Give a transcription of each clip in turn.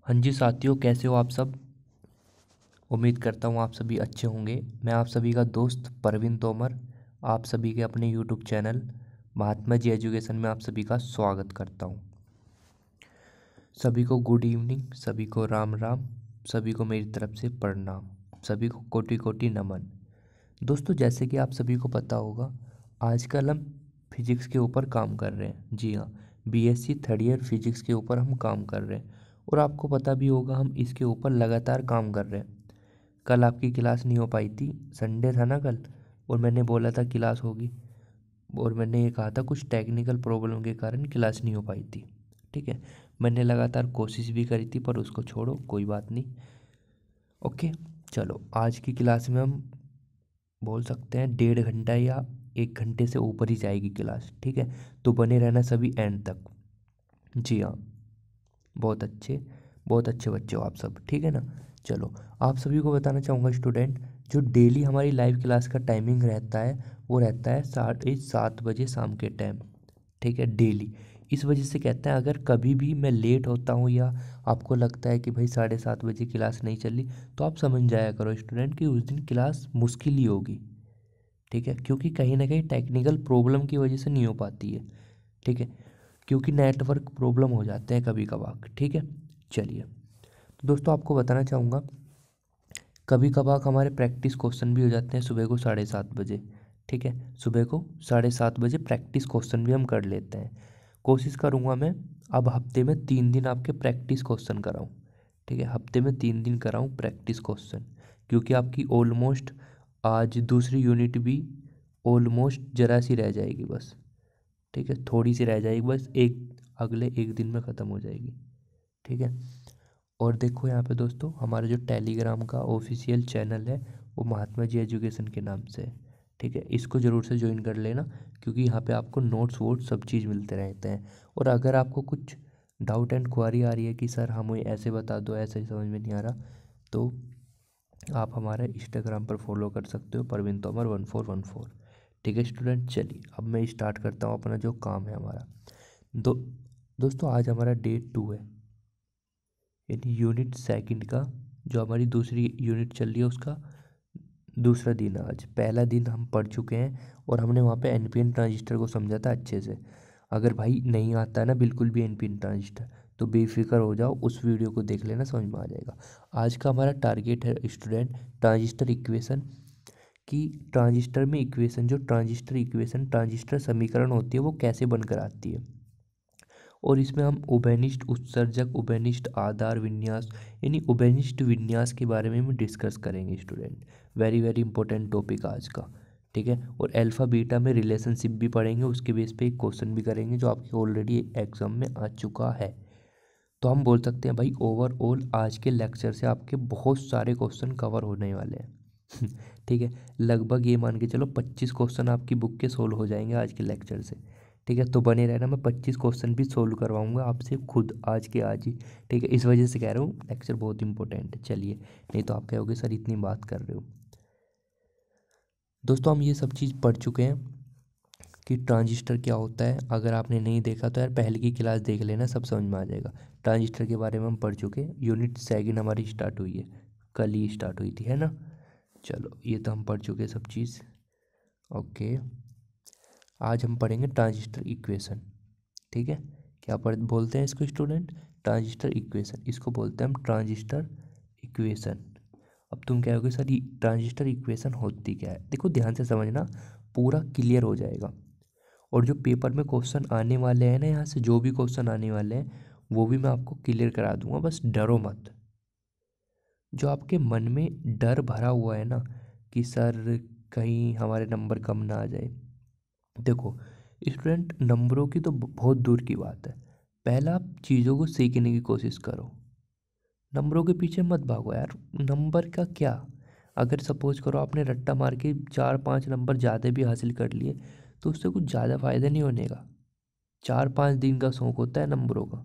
हाँ जी साथियों, कैसे हो आप सब। उम्मीद करता हूँ आप सभी अच्छे होंगे। मैं आप सभी का दोस्त परवीन तोमर आप सभी के अपने YouTube channel Mahatma ji education में आप सभी का स्वागत करता हूँ। सभी को गुड इवनिंग, सभी को राम राम, सभी को मेरी तरफ से प्रणाम, सभी को कोटि कोटि नमन। दोस्तों, जैसे कि आप सभी को पता होगा, आजकल हम फिजिक्स के ऊपर काम कर रहे हैं। जी हाँ, बीएससी थर्ड ईयर फिजिक्स के ऊपर हम काम कर रहे हैं और आपको पता भी होगा हम इसके ऊपर लगातार काम कर रहे हैं। कल आपकी क्लास नहीं हो पाई थी, संडे था ना कल, और मैंने बोला था क्लास होगी और मैंने ये कहा था कुछ टेक्निकल प्रॉब्लम के कारण क्लास नहीं हो पाई थी। ठीक है, मैंने लगातार कोशिश भी करी थी पर उसको छोड़ो, कोई बात नहीं। ओके, चलो आज की क्लास में हम बोल सकते हैं 1.5 घंटा या 1 घंटे से ऊपर ही जाएगी क्लास। ठीक है, तो बने रहना सभी एंड तक। जी हाँ, बहुत अच्छे, बहुत अच्छे बच्चे हो आप सब। ठीक है ना। चलो, आप सभी को बताना चाहूँगा स्टूडेंट, जो डेली हमारी लाइव क्लास का टाइमिंग रहता है वो रहता है 7:30 शाम के टाइम। ठीक है, डेली। इस वजह से कहते हैं अगर कभी भी मैं लेट होता हूँ या आपको लगता है कि भाई 7:30 क्लास नहीं चली, तो आप समझ जाया करो स्टूडेंट कि उस दिन क्लास मुश्किल ही होगी। ठीक है, क्योंकि कहीं ना कहीं टेक्निकल प्रॉब्लम की वजह से नहीं हो पाती है। ठीक है, क्योंकि नेटवर्क प्रॉब्लम हो जाते हैं कभी कभार। ठीक है, चलिए। तो दोस्तों, आपको बताना चाहूँगा, कभी कभार हमारे प्रैक्टिस क्वेश्चन भी हो जाते हैं सुबह को 7:30। ठीक है, सुबह को 7:30 प्रैक्टिस क्वेश्चन भी हम कर लेते हैं। कोशिश करूँगा मैं अब हफ्ते में 3 दिन आपके प्रैक्टिस क्वेश्चन कराऊँ। ठीक है, हफ्ते में 3 दिन कराऊँ प्रैक्टिस क्वेश्चन, क्योंकि आपकी ऑलमोस्ट आज दूसरी यूनिट भी ऑलमोस्ट जरा सी रह जाएगी बस। ठीक है, थोड़ी सी रह जाएगी बस, अगले 1 दिन में ख़त्म हो जाएगी। ठीक है, और देखो यहाँ पे दोस्तों, हमारा जो टेलीग्राम का ऑफिशियल चैनल है वो महात्मा जी एजुकेशन के नाम से है। ठीक है, इसको ज़रूर से ज्वाइन कर लेना, क्योंकि यहाँ पे आपको नोट्स वोट्स सब चीज़ मिलते रहते हैं। और अगर आपको कुछ डाउट एंड क्वारी आ रही है कि सर हमें ऐसे बता दो, ऐसे समझ में नहीं आ रहा, तो आप हमारा इंस्टाग्राम पर फॉलो कर सकते हो, परवीन तोमर 1414। ठीक है स्टूडेंट, चलिए अब मैं स्टार्ट करता हूँ अपना जो काम है हमारा। दो दोस्तों, आज हमारा डे 2 है, यानी यूनिट सेकंड का, जो हमारी दूसरी यूनिट चल रही है उसका दूसरा दिन है आज। पहला दिन हम पढ़ चुके हैं और हमने वहाँ पे एनपीएन ट्रांजिस्टर को समझा था अच्छे से। अगर भाई नहीं आता है ना बिल्कुल भी एनपीएन ट्रांजिस्टर, तो बेफिक्र हो जाओ, उस वीडियो को देख लेना, समझ में आ जाएगा। आज का हमारा टारगेट है स्टूडेंट ट्रांजिस्टर इक्वेशन की। ट्रांजिस्टर में इक्वेशन, जो ट्रांजिस्टर इक्वेशन ट्रांजिस्टर समीकरण होती है वो कैसे बनकर आती है, और इसमें हम उभयनिष्ठ उत्सर्जक, उभयनिष्ठ आधार विन्यास, यानी उभयनिष्ठ विन्यास के बारे में हम डिस्कस करेंगे student. Very very important topic आज का। ठीक है, और अल्फ़ा बीटा में रिलेशनशिप भी पढ़ेंगे, उसके बेस पे एक क्वेश्चन भी करेंगे जो आपके ऑलरेडी एग्जाम में आ चुका है। तो हम बोल सकते हैं भाई ओवरऑल आज के लेक्चर से आपके बहुत सारे क्वेश्चन कवर होने वाले हैं। ठीक है, लगभग ये मान के चलो 25 क्वेश्चन आपकी बुक के सोल्व हो जाएंगे आज के लेक्चर से। ठीक है, तो बने रहना, मैं 25 क्वेश्चन भी सोल्व करवाऊंगा आपसे खुद आज के आज ही। ठीक है, इस वजह से कह रहा हूँ लेक्चर बहुत इंपॉर्टेंट है। चलिए, नहीं तो आप कहोगे सर इतनी बात कर रहे हो। दोस्तों, हम ये सब चीज़ पढ़ चुके हैं कि ट्रांजिस्टर क्या होता है। अगर आपने नहीं देखा तो यार पहले की क्लास देख लेना, सब समझ में आ जाएगा। ट्रांजिस्टर के बारे में हम पढ़ चुके हैं, यूनिट सेकंड हमारी स्टार्ट हुई है, कल ही स्टार्ट हुई थी, है ना। चलो, ये तो हम पढ़ चुके हैं सब चीज़। ओके, आज हम पढ़ेंगे ट्रांजिस्टर इक्वेशन। ठीक है, क्या बोलते हैं इसको स्टूडेंट, ट्रांजिस्टर इक्वेशन, इसको बोलते हैं हम ट्रांजिस्टर इक्वेशन। अब तुम कहोगे सर ये ट्रांजिस्टर इक्वेशन होती क्या है। देखो ध्यान से समझना, पूरा क्लियर हो जाएगा। और जो पेपर में क्वेश्चन आने वाले हैं ना, यहाँ से जो भी क्वेश्चन आने वाले हैं वो भी मैं आपको क्लियर करा दूंगा, बस डरो मत। जो आपके मन में डर भरा हुआ है ना कि सर कहीं हमारे नंबर कम ना आ जाए, देखो स्टूडेंट, नंबरों की तो बहुत दूर की बात है। पहला आप चीज़ों को सीखने की कोशिश करो, नंबरों के पीछे मत भागो यार। नंबर का क्या, अगर सपोज करो आपने रट्टा मार के 4-5 नंबर ज़्यादा भी हासिल कर लिए, तो उससे कुछ ज़्यादा फ़ायदा नहीं होने का। 4-5 दिन का शौक होता है नंबरों का।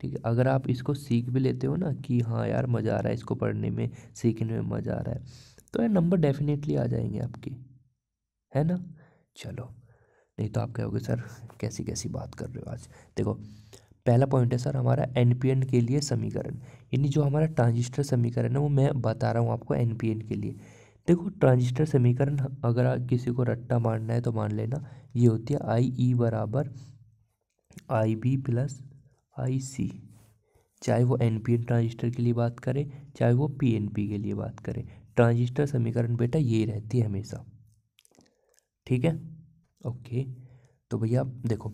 ठीक है, अगर आप इसको सीख भी लेते हो ना कि हाँ यार मज़ा आ रहा है इसको पढ़ने में, सीखने में मज़ा आ रहा है, तो यार नंबर डेफिनेटली आ जाएंगे आपके, है ना। चलो, नहीं तो आप कहोगे सर कैसी कैसी बात कर रहे हो आज। देखो, पहला पॉइंट है सर हमारा एनपीएन के लिए समीकरण, यानी जो हमारा ट्रांजिस्टर समीकरण है वो मैं बता रहा हूँ आपको एनपीएन के लिए। देखो ट्रांजिस्टर समीकरण अगर किसी को रट्टा मारना है तो मान लेना, ये होती है आई ई बराबर आई बी प्लस आई सी, चाहे वो एनपीएन ट्रांजिस्टर के लिए बात करें चाहे वो पीएनपी के लिए बात करें, ट्रांजिस्टर समीकरण बेटा ये रहती है हमेशा। ठीक है, ओके। तो भैया देखो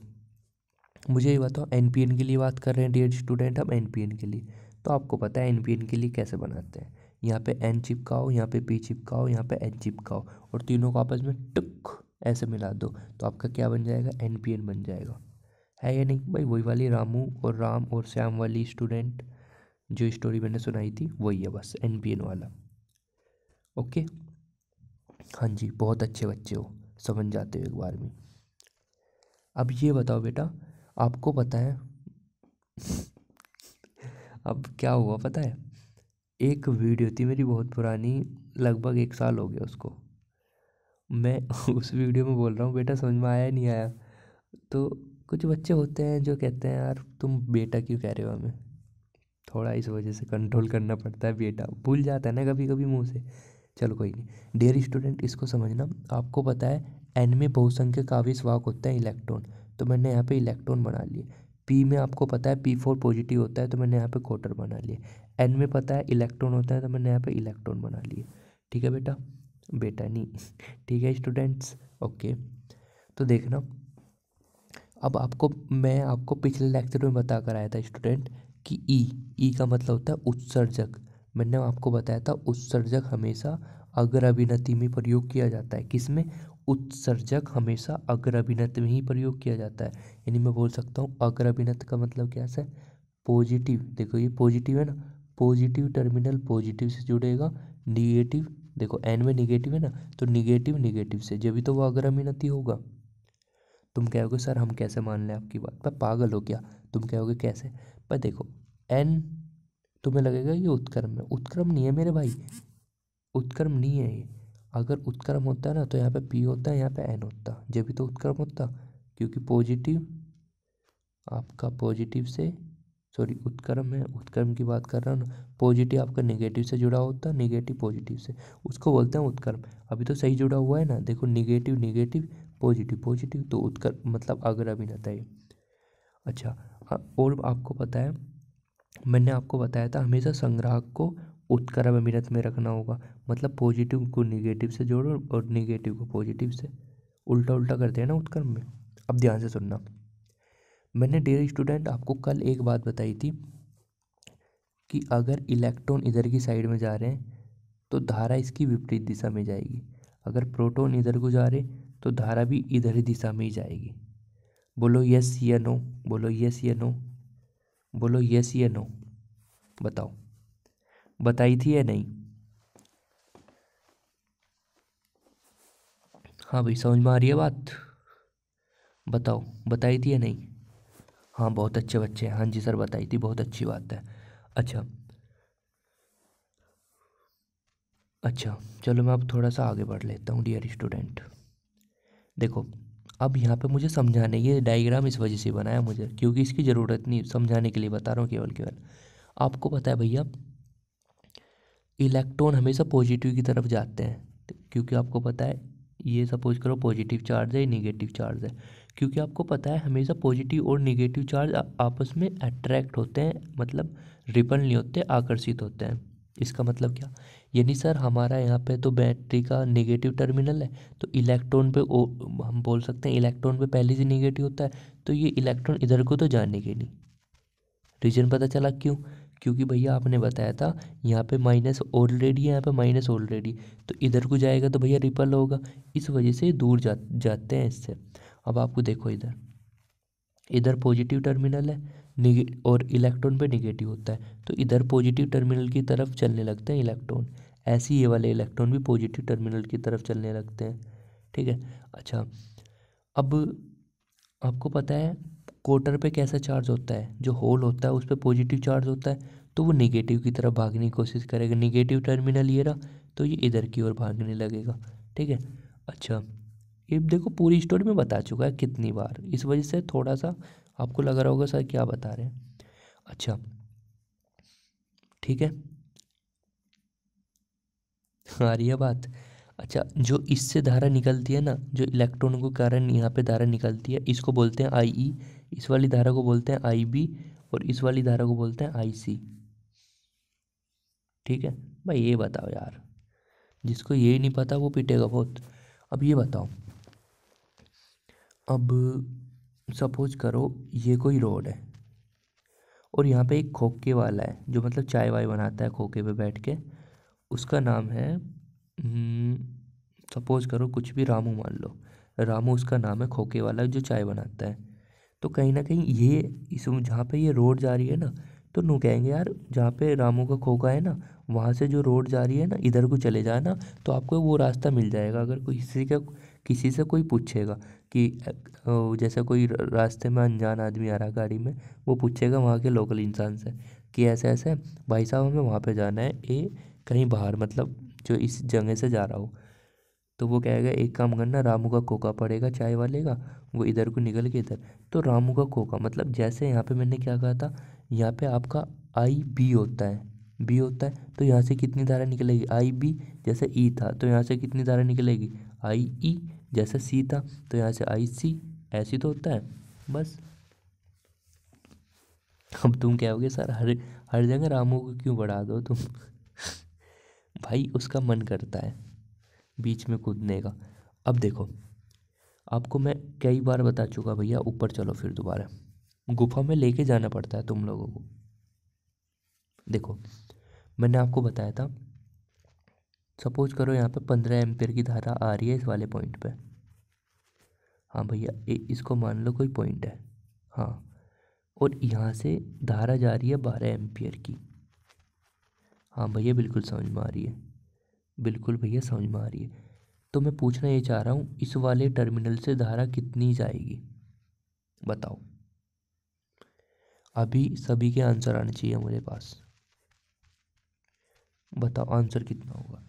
मुझे ये बताओ एनपीएन के लिए बात कर रहे हैं डियर स्टूडेंट हम, एनपीएन के लिए तो आपको पता है एनपीएन के लिए कैसे बनाते हैं, यहाँ पे एन चिपकाओ, यहाँ पे पी चिपकाओ, यहाँ पे एन चिपकाओ और तीनों को आपस में टुक ऐसे मिला दो तो आपका क्या बन जाएगा, एनपीएन बन जाएगा। है या नहीं भाई, वही वाली रामू और राम और श्याम वाली स्टूडेंट जो स्टोरी मैंने सुनाई थी वही है बस, एनपीएन वाला। ओके, हाँ जी, बहुत अच्छे बच्चे हो, समझ जाते हो एक बार में। अब ये बताओ बेटा, आपको पता है अब क्या हुआ पता है, एक वीडियो थी मेरी बहुत पुरानी, लगभग 1 साल हो गया उसको, मैं उस वीडियो में बोल रहा हूँ बेटा समझ में आया नहीं आया, तो कुछ बच्चे होते हैं जो कहते हैं यार तुम बेटा क्यों कह रहे हो हमें, थोड़ा इस वजह से कंट्रोल करना पड़ता है, बेटा भूल जाता है ना कभी कभी मुंह से। चलो कोई नहीं डियर स्टूडेंट, इसको समझना। आपको पता है एन में बहुसंख्यक आवेश वाहक होता है इलेक्ट्रॉन, तो मैंने यहाँ पे इलेक्ट्रॉन बना लिए। पी में आपको पता है P4 पॉजिटिव होता है तो मैंने यहाँ पे क्वार्टर बना लिए। एन में पता है इलेक्ट्रॉन होता है तो मैंने यहाँ पे इलेक्ट्रॉन बना लिए। ठीक है बेटा, बेटा नहीं ठीक है स्टूडेंट्स, ओके। तो देखना, अब मैं आपको पिछले लेक्चर में बता कर आया था स्टूडेंट कि ई का मतलब होता है उत्सर्जक। मैंने आपको बताया था उत्सर्जक हमेशा अग्र अभिनति में प्रयोग किया जाता है। किसमें, उत्सर्जक हमेशा अग्र अभिनति में ही प्रयोग किया जाता है। यानी मैं बोल सकता हूँ अग्र अभिनति का मतलब क्या है, पॉजिटिव। देखो ये पॉजिटिव है ना, पॉजिटिव टर्मिनल पॉजिटिव से जुड़ेगा, निगेटिव देखो एन में निगेटिव है ना, तो निगेटिव निगेटिव से, जब भी तो वो अग्र अभिनति होगा। तुम कहोगे सर हम कैसे मान लें आपकी बात, पर पागल हो क्या, तुम कहोगे कैसे, पर देखो एन, तुम्हें लगेगा ये उत्क्रम है, उत्क्रम नहीं है मेरे भाई, उत्क्रम नहीं है ये। अगर उत्क्रम होता है ना तो यहाँ पे पी होता है, यहाँ पे एन होता, जब भी तो उत्क्रम होता, क्योंकि पॉजिटिव आपका पॉजिटिव से, सॉरी उत्क्रम है, उत्क्रम की बात कर रहा हूँ ना, पॉजिटिव आपका नेगेटिव से जुड़ा होता है, नेगेटिव पॉजिटिव से, उसको बोलते हैं उत्क्रम। अभी तो सही जुड़ा हुआ है ना, देखो निगेटिव निगेटिव पॉजिटिव पॉजिटिव, तो उत्क्रम मतलब अग्र अभिनत है ये। अच्छा और आपको पता है मैंने आपको बताया था हमेशा संग्राहक को उत्क्रम अभिनत में रखना होगा, मतलब पॉजिटिव को निगेटिव से जोड़ो और निगेटिव को पॉजिटिव से, उल्टा उल्टा करते हैं ना उत्क्रम में। अब ध्यान से सुनना, मैंने डियर स्टूडेंट आपको कल एक बात बताई थी कि अगर इलेक्ट्रॉन इधर की साइड में जा रहे हैं तो धारा इसकी विपरीत दिशा में जाएगी, अगर प्रोटॉन इधर को जा रहे तो धारा भी इधर ही दिशा में ही जाएगी। बोलो यस या नो, बोलो यस या नो, बोलो यस या नो, बताओ बताई थी या नहीं। हाँ भाई समझ में आ रही है बात, बताओ बताई थी या नहीं। हाँ बहुत अच्छे बच्चे हैं, हाँ जी सर बताई थी, बहुत अच्छी बात है। अच्छा अच्छा चलो मैं अब थोड़ा सा आगे बढ़ लेता हूँ डियर स्टूडेंट। देखो अब यहाँ पे मुझे समझाने, ये डायग्राम इस वजह से बनाया मुझे क्योंकि इसकी ज़रूरत नहीं, समझाने के लिए बता रहा हूँ केवल केवल। आपको पता है भैया इलेक्ट्रॉन हमेशा पॉजिटिव की तरफ जाते हैं, क्योंकि आपको पता है ये सपोज करो पॉजिटिव चार्ज है, नेगेटिव चार्ज है, क्योंकि आपको पता है हमेशा पॉजिटिव और नेगेटिव चार्ज आपस में अट्रैक्ट होते हैं, मतलब रिपल नहीं होते, आकर्षित होते हैं। इसका मतलब क्या, यानी सर हमारा यहाँ पे तो बैटरी का नेगेटिव टर्मिनल है, तो इलेक्ट्रॉन पे हम बोल सकते हैं इलेक्ट्रॉन पे पहले से नेगेटिव होता है, तो ये इलेक्ट्रॉन इधर को तो जाने के नहीं। रीजन पता चला क्यों, क्योंकि भैया आपने बताया था यहाँ पे माइनस ऑलरेडी है, यहाँ पे माइनस ऑलरेडी, तो इधर को जाएगा तो भैया रिपल होगा, इस वजह से दूर जाते हैं इससे। अब आपको देखो इधर इधर पॉजिटिव टर्मिनल है और इलेक्ट्रॉन पे नेगेटिव होता है, तो इधर पॉजिटिव टर्मिनल की तरफ चलने लगते हैं इलेक्ट्रॉन, ऐसे ही ये वाले इलेक्ट्रॉन भी पॉजिटिव टर्मिनल की तरफ चलने लगते हैं। ठीक है, अच्छा अब आपको पता है कोटर पे कैसा चार्ज होता है, जो होल होता है उस पर पॉजिटिव चार्ज होता है, तो वो निगेटिव की तरफ भागने की कोशिश करेगा, निगेटिव टर्मिनल ये रहा तो ये इधर की ओर भागने लगेगा। ठीक है, अच्छा ये देखो पूरी स्टोरी में बता चुका है कितनी बार, इस वजह से थोड़ा सा आपको लग रहा होगा सर क्या बता रहे हैं। अच्छा ठीक है, आ रही है बात। अच्छा, जो इससे धारा निकलती है ना, जो इलेक्ट्रॉनों के कारण यहाँ पे धारा निकलती है, इसको बोलते हैं आई ई, इस वाली धारा को बोलते हैं आई बी, और इस वाली धारा को बोलते हैं आई सी। ठीक है भाई, ये बताओ यार, जिसको ये नहीं पता वो पिटेगा बहुत। अब ये बताओ, अब सपोज करो ये कोई रोड है, और यहाँ पे एक खोखे वाला है जो मतलब चाय वाय बनाता है खोखे पे बैठ के, उसका नाम है सपोज करो कुछ भी रामू मान लो, रामू उसका नाम है खोखे वाला जो चाय बनाता है। तो कहीं ना कहीं ये इस जहाँ पे ये रोड जा रही है ना, तो नु कहेंगे यार जहाँ पे रामू का खोखा है ना, वहाँ से जो रोड जा रही है ना इधर को चले जाना, तो आपको वो रास्ता मिल जाएगा। अगर कोई किसी से कोई पूछेगा कि जैसे कोई रास्ते में अनजान आदमी आ रहा है गाड़ी में, वो पूछेगा वहाँ के लोकल इंसान से कि ऐसे ऐसे भाई साहब हमें वहाँ पे जाना है, ये कहीं बाहर मतलब जो इस जगह से जा रहा हो, तो वो कहेगा एक काम करना, रामू का खोखा पड़ेगा चाय वाले का, वो इधर को निकल के इधर। तो रामू का खोखा मतलब जैसे यहाँ पे मैंने क्या कहा था, यहाँ पे आपका आई बी होता है, बी होता है, तो यहाँ से कितनी धारा निकलेगी आई बी, जैसे ई था तो यहाँ से कितनी धारा निकलेगी आई ई, जैसे सी था तो यहाँ से आई सी, ऐसी तो होता है बस। अब तुम कहोगे सर हर हर जगह रामू को क्यों बढ़ा दो तुम। भाई उसका मन करता है बीच में कूदने का। अब देखो, आपको मैं कई बार बता चुका भैया, ऊपर चलो फिर दोबारा, गुफा में लेके जाना पड़ता है तुम लोगों को। देखो मैंने आपको बताया था, सपोज करो यहाँ पे 15 एम्पियर की धारा आ रही है इस वाले पॉइंट पे। हाँ भैया, इसको मान लो कोई पॉइंट है। हाँ, और यहाँ से धारा जा रही है 12 एम्पियर की। हाँ भैया बिल्कुल समझ में आ रही है, बिल्कुल भैया समझ में आ रही है। तो मैं पूछना ये चाह रहा हूँ, इस वाले टर्मिनल से धारा कितनी जाएगी बताओ। अभी सभी के आंसर आने चाहिए मेरे पास, बताओ आंसर कितना होगा।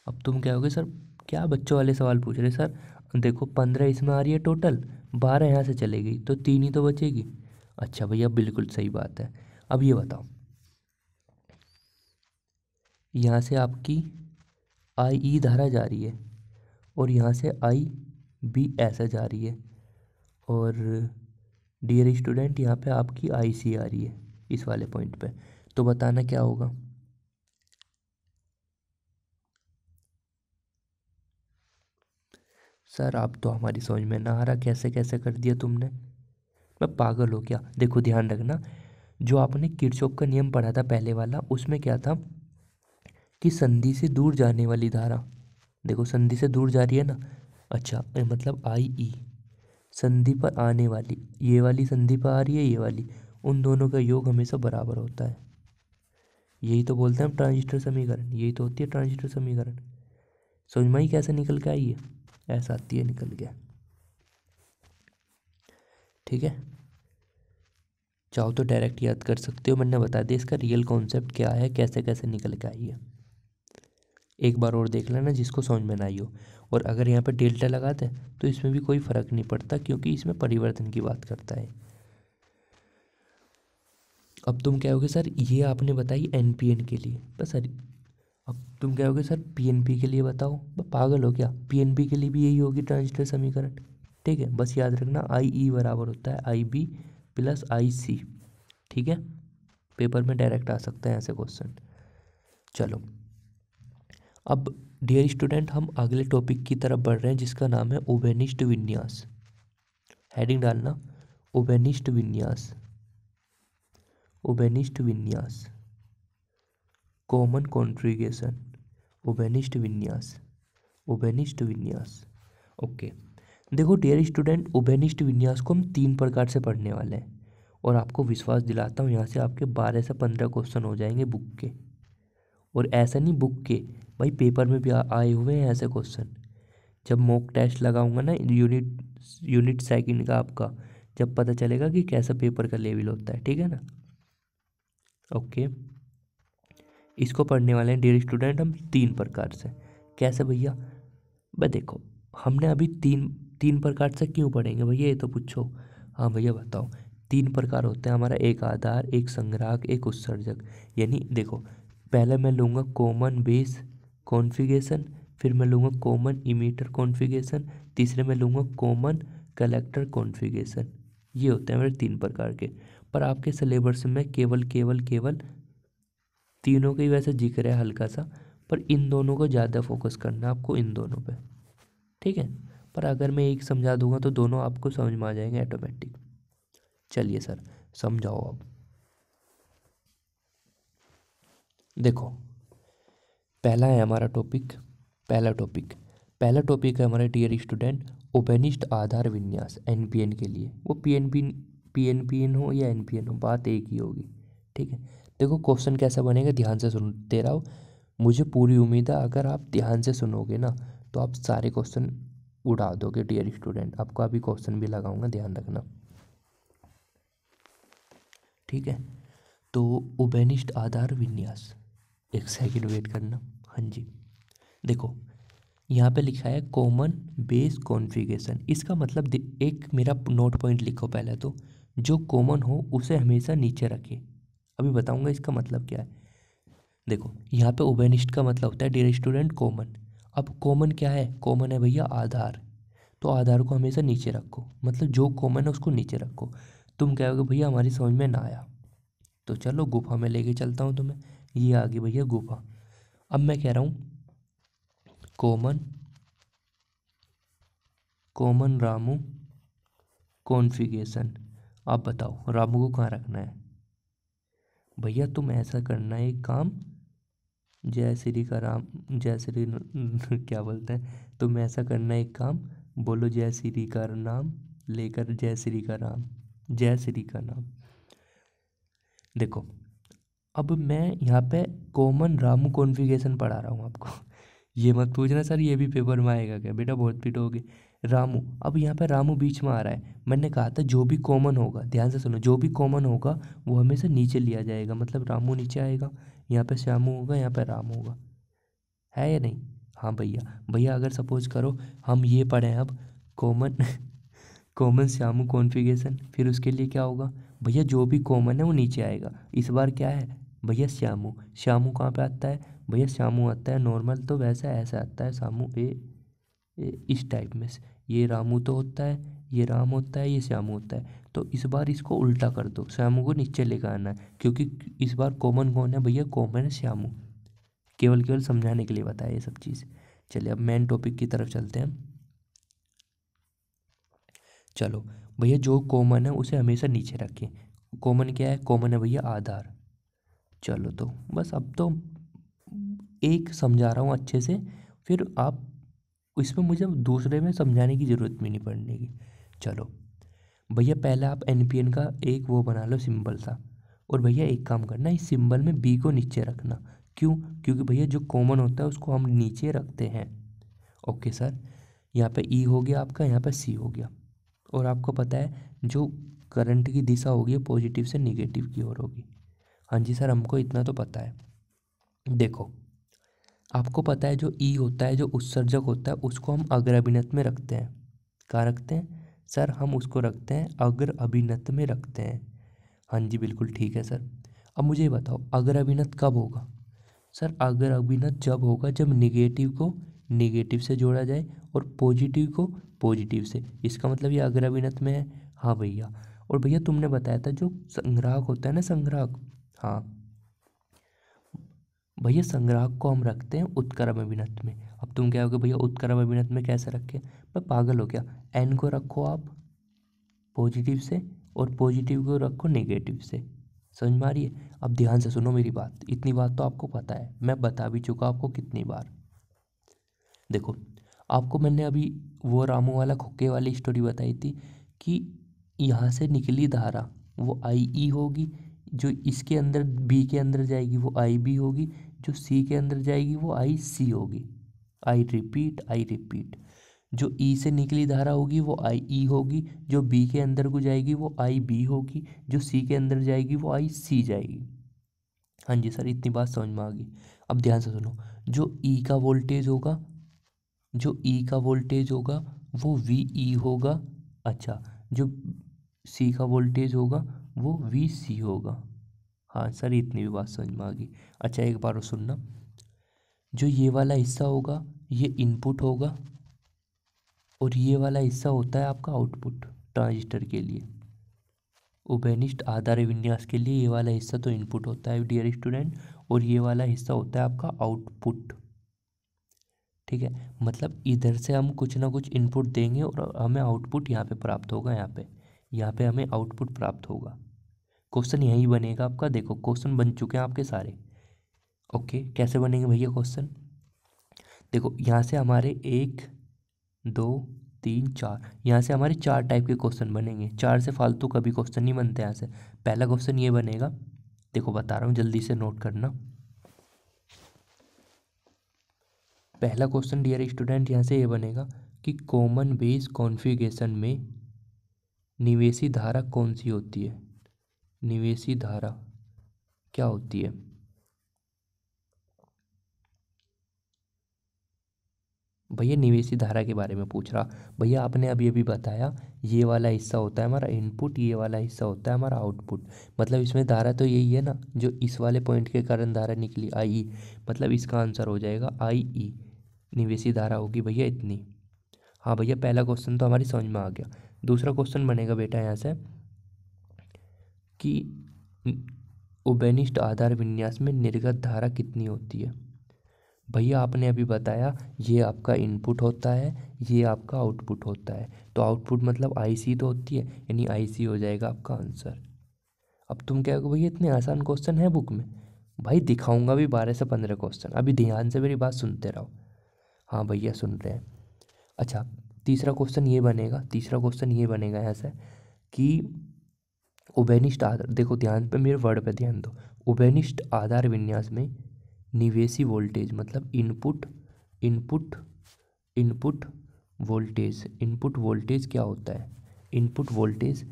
अब तुम कहोगे सर क्या बच्चों वाले सवाल पूछ रहे सर, देखो 15 इसमें आ रही है टोटल, 12 यहाँ से चलेगी तो 3 ही तो बचेगी। अच्छा भैया बिल्कुल सही बात है। अब ये बताओ, यहाँ से आपकी आई ई धारा जा रही है, और यहाँ से आई बी ऐसे जा रही है, और डियर स्टूडेंट यहाँ पे आपकी आई सी आ रही है इस वाले पॉइंट पे, तो बताना क्या होगा। सर आप तो हमारी समझ में ना आ रहा, कैसे कैसे कर दिया तुमने, मैं पागल हो क्या। देखो ध्यान रखना, जो आपने किरचॉफ का नियम पढ़ा था पहले वाला, उसमें क्या था कि संधि से दूर जाने वाली धारा, देखो संधि से दूर जा रही है ना, अच्छा मतलब आई ई, संधि पर आने वाली, ये वाली संधि पर आ रही है ये वाली, उन दोनों का योग हमेशा बराबर होता है। यही तो बोलते हैं हम ट्रांजिस्टर समीकरण, यही तो होती है ट्रांजिस्टर समीकरण। समझ में आई कैसे निकल के आई है, ऐसा आती है निकल के। ठीक है, चाहो तो डायरेक्ट याद कर सकते हो, मैंने बता दिया इसका रियल कॉन्सेप्ट क्या है, कैसे कैसे निकल के आई है। एक बार और देख लेना जिसको समझ में ना आई हो। और अगर यहाँ पर डेल्टा लगाते हैं तो इसमें भी कोई फ़र्क नहीं पड़ता, क्योंकि इसमें परिवर्तन की बात करता है। अब तुम कहोगे सर ये आपने बताई एन पी एन के लिए बस सर, अब तुम कहोगे सर पी एन पी के लिए बताओ, पागल हो क्या, पी एन पी के लिए भी यही होगी ट्रांजिस्टर समीकरण। ठीक है, बस याद रखना आई ई बराबर होता है आई बी प्लस आई सी। ठीक है, पेपर में डायरेक्ट आ सकता है ऐसे क्वेश्चन। चलो, अब डियर स्टूडेंट हम अगले टॉपिक की तरफ बढ़ रहे हैं जिसका नाम है उभयनिष्ठ विन्यास। हेडिंग डालना, उभयनिष्ठ विन्यास, उभयनिष्ठ विन्यास, कॉमन कॉन्ट्रीगेशन, उभयनिष्ठ विन्यास, उभयनिष्ठ विन्यास। ओके, देखो डियर स्टूडेंट, उभयनिष्ठ विन्यास को हम 3 प्रकार से पढ़ने वाले हैं, और आपको विश्वास दिलाता हूँ यहाँ से आपके 12 से 15 क्वेश्चन हो जाएंगे बुक के। और ऐसा नहीं बुक के, भाई पेपर में भी आए हुए हैं ऐसे क्वेश्चन। जब मॉक टेस्ट लगाऊंगा ना यूनिट यूनिट सेकंड का आपका, जब पता चलेगा कि कैसा पेपर का लेवल होता है, ठीक है ना। ओके, इसको पढ़ने वाले हैं डियर स्टूडेंट हम 3 प्रकार से। कैसे भैया? भाई देखो, हमने अभी तीन तीन प्रकार से क्यों पढ़ेंगे भैया, ये तो पूछो। हाँ भैया बताओ। 3 प्रकार होते हैं हमारा, एक आधार, एक संग्राहक, एक उत्सर्जक। यानी देखो, पहले मैं लूँगा कॉमन बेस कॉन्फ़िगरेशन, फिर मैं लूँगा कॉमन इमीटर कॉन्फ़िगरेशन, तीसरे में लूँगा कॉमन कलेक्टर कॉन्फ़िगरेशन। ये होते हैं मेरे 3 प्रकार के। पर आपके सिलेबस में केवल केवल केवल तीनों का ही वैसे जिक्र है हल्का सा, पर इन दोनों को ज़्यादा फोकस करना है आपको, इन दोनों पे, ठीक है। पर अगर मैं एक समझा दूंगा तो दोनों आपको समझ में आ जाएंगे ऑटोमेटिक। चलिए सर, समझाओ अब। देखो, पहला है हमारा टॉपिक, पहला टॉपिक है हमारा डियर स्टूडेंट, ओबेनिस्ट आधार विन्यास एनपीएन के लिए। वो पीएनपीएन हो या एनपीएन हो, बात एक ही होगी, ठीक है। देखो क्वेश्चन कैसा बनेगा, ध्यान से सुनते रहो। मुझे पूरी उम्मीद है अगर आप ध्यान से सुनोगे ना तो आप सारे क्वेश्चन उड़ा दोगे डियर स्टूडेंट। आपको अभी क्वेश्चन भी लगाऊंगा, ध्यान रखना, ठीक है। तो ओबेनिस्ट आधार विन्यास, एक सेकंड वेट करना। हाँ जी, देखो यहाँ पे लिखा है कॉमन बेस कॉन्फ़िगरेशन। इसका मतलब एक मेरा नोट पॉइंट लिखो पहले तो, जो कॉमन हो उसे हमेशा नीचे रखें। अभी बताऊंगा इसका मतलब क्या है। देखो यहाँ पे ओबेनिस्ट का मतलब होता है डियर स्टूडेंट कॉमन। अब कॉमन क्या है? कॉमन है भैया आधार, तो आधार को हमेशा नीचे रखो, मतलब जो कॉमन है उसको नीचे रखो। तुम कहोगे भैया हमारी समझ में ना आया, तो चलो गुफा में लेके चलता हूँ तुम्हें। ये आ गई भैया गुफा। अब मैं कह रहा हूँ कॉमन कॉमन रामू कॉन्फ़िगरेशन। आप बताओ रामू को कहाँ रखना है? भैया तुम ऐसा करना है एक काम, जय श्री का राम, जय श्री क्या बोलते हैं, तुम ऐसा करना है एक काम, बोलो जय श्री का नाम लेकर जय श्री का राम, जय श्री का नाम। देखो अब मैं यहाँ पे कॉमन रामू कॉन्फ़िगरेशन पढ़ा रहा हूँ आपको। ये मत पूछना सर ये भी पेपर में आएगा क्या, बेटा बहुत पिटोगे। रामू, अब यहाँ पे रामू बीच में आ रहा है। मैंने कहा था जो भी कॉमन होगा, ध्यान से सुनो, जो भी कॉमन होगा वो हमेशा नीचे लिया जाएगा, मतलब रामू नीचे आएगा, यहाँ पे श्यामू होगा, यहाँ पे राम होगा, है या नहीं? हाँ भैया। भैया अगर सपोज करो हम ये पढ़ें अब कॉमन कॉमन श्यामू कॉन्फ़िगरेशन, फिर उसके लिए क्या होगा भैया, जो भी कॉमन है वो नीचे आएगा। इस बार क्या है भैया, श्यामू। श्यामू कहाँ पे आता है भैया? श्यामू आता है नॉर्मल तो वैसा ऐसा आता है श्यामू, इस टाइप में से। ये रामू तो होता है, ये राम होता है, ये श्यामू होता है। तो इस बार इसको उल्टा कर दो, श्यामू को नीचे लेकर आना है, क्योंकि इस बार कॉमन कौन है भैया? कॉमन है श्यामू। केवल केवल समझाने के लिए बताया ये सब चीज़। चलिए अब मेन टॉपिक की तरफ चलते हैं। चलो भैया, जो कॉमन है उसे हमेशा नीचे रखें। कॉमन क्या है? कॉमन है भैया आधार। चलो तो बस अब तो एक समझा रहा हूँ अच्छे से, फिर आप इसमें मुझे दूसरे में समझाने की ज़रूरत भी नहीं पड़ने की। चलो भैया, पहले आप एनपीएन का एक वो बना लो सिंबल सा, और भैया एक काम करना, इस सिंबल में बी को नीचे रखना। क्यों? क्योंकि भैया जो कॉमन होता है उसको हम नीचे रखते हैं। ओके सर, यहाँ पे ई हो गया आपका, यहाँ पे सी हो गया। और आपको पता है जो करंट की दिशा होगी पॉजिटिव से निगेटिव की ओर होगी। हाँ जी सर, हमको इतना तो पता है। देखो आपको पता है जो ई होता है, जो उत्सर्जक होता है, उसको हम अग्र अभिनत में रखते हैं। कहाँ रखते हैं सर? हम उसको रखते हैं अग्र अभिनत में रखते हैं। हाँ जी बिल्कुल ठीक है सर। अब मुझे ये बताओ अग्र अभिनत कब होगा? सर अग्र अभिनत जब होगा जब निगेटिव को निगेटिव से जोड़ा जाए और पॉजिटिव को पॉजिटिव से। इसका मतलब ये अग्र अभिनत में है। हाँ भैया। और भैया तुमने बताया था जो संग्राहक होता है ना, संग्राहक, हाँ भैया संग्राहक को हम रखते हैं उत्क्रम अभिनत में। अब तुम क्या होगे भैया उत्क्रम अभिनत में कैसे रखें? मैं पागल हो क्या? एन को रखो आप पॉजिटिव से और पॉजिटिव को रखो नेगेटिव से। समझ में आ रही है? अब ध्यान से सुनो मेरी बात, इतनी बात तो आपको पता है, मैं बता भी चुका आपको कितनी बार। देखो आपको मैंने अभी वो रामू वाला खोखे वाली स्टोरी बताई थी कि यहाँ से निकली धारा वो आई ई होगी, जो इसके अंदर बी के अंदर जाएगी वो आई बी होगी, जो सी के अंदर जाएगी वो आई सी होगी। आई रिपीट जो ई से निकली धारा होगी वो आई ई होगी, जो बी के अंदर को जाएगी वो आई बी होगी, जो सी के अंदर जाएगी वो आई सी जाएगी। हाँ जी सर, इतनी बात समझ में आ गई। अब ध्यान से सुनो, जो ई का वोल्टेज होगा, जो ई का वोल्टेज होगा वो वी ई होगा। अच्छा, जो सी का वोल्टेज होगा वो वी सी होगा। हाँ सर, इतनी भी बात समझ में आ गई। अच्छा, एक बार और सुनना, जो ये वाला हिस्सा होगा ये इनपुट होगा, और ये वाला हिस्सा होता है आपका आउटपुट ट्रांजिस्टर के लिए। उभयनिष्ठ आधार विन्यास के लिए ये वाला हिस्सा तो इनपुट होता है डियर स्टूडेंट, और ये वाला हिस्सा होता है आपका आउटपुट। ठीक है, मतलब इधर से हम कुछ ना कुछ इनपुट देंगे और हमें आउटपुट यहाँ पे प्राप्त होगा। यहाँ पे हमें आउटपुट प्राप्त होगा। क्वेश्चन यही बनेगा आपका। देखो क्वेश्चन बन चुके हैं आपके सारे। ओके, कैसे बनेंगे भैया क्वेश्चन? देखो यहाँ से हमारे 1 2 3 4, यहाँ से हमारे 4 टाइप के क्वेश्चन बनेंगे। 4 से फालतू कभी क्वेश्चन नहीं बनते यहाँ से। पहला क्वेश्चन ये बनेगा, देखो बता रहा हूँ जल्दी से नोट करना। पहला क्वेश्चन डियर स्टूडेंट यहाँ से ये बनेगा कि कॉमन बेस कॉन्फ़िगरेशन में निवेशी धारा कौन सी होती है? निवेशी धारा क्या होती है? भैया निवेशी धारा के बारे में पूछ रहा। भैया आपने अभी अभी बताया ये वाला हिस्सा होता है हमारा इनपुट, ये वाला हिस्सा होता है हमारा आउटपुट। मतलब इसमें धारा तो यही है ना, जो इस वाले पॉइंट के कारण धारा निकली आई ई, मतलब इसका आंसर हो जाएगा आई ई। निवेशी धारा होगी भैया इतनी। हाँ भैया, पहला क्वेश्चन तो हमारी समझ में आ गया। दूसरा क्वेश्चन बनेगा बेटा यहाँ से कि उभयनिष्ठ आधार विन्यास में निर्गत धारा कितनी होती है? भैया आपने अभी बताया ये आपका इनपुट होता है, ये आपका आउटपुट होता है, तो आउटपुट मतलब आईसी तो होती है, यानी आईसी हो जाएगा आपका आंसर। अब तुम क्या कहोगे भैया इतने आसान क्वेश्चन है बुक में? भाई दिखाऊंगा भी 12 से 15 क्वेश्चन, अभी ध्यान से मेरी बात सुनते रहो। हाँ भैया सुन रहे हैं। अच्छा, तीसरा क्वेश्चन ये बनेगा, तीसरा क्वेश्चन ये बनेगा यहाँ से कि उभयनिष्ठ आधार, देखो ध्यान पे मेरे वर्ड पे ध्यान दो। उभयनिष्ठ आधार विन्यास में निवेशी वोल्टेज मतलब input input input voltage, input voltage क्या होता है? इनपुट वोल्टेज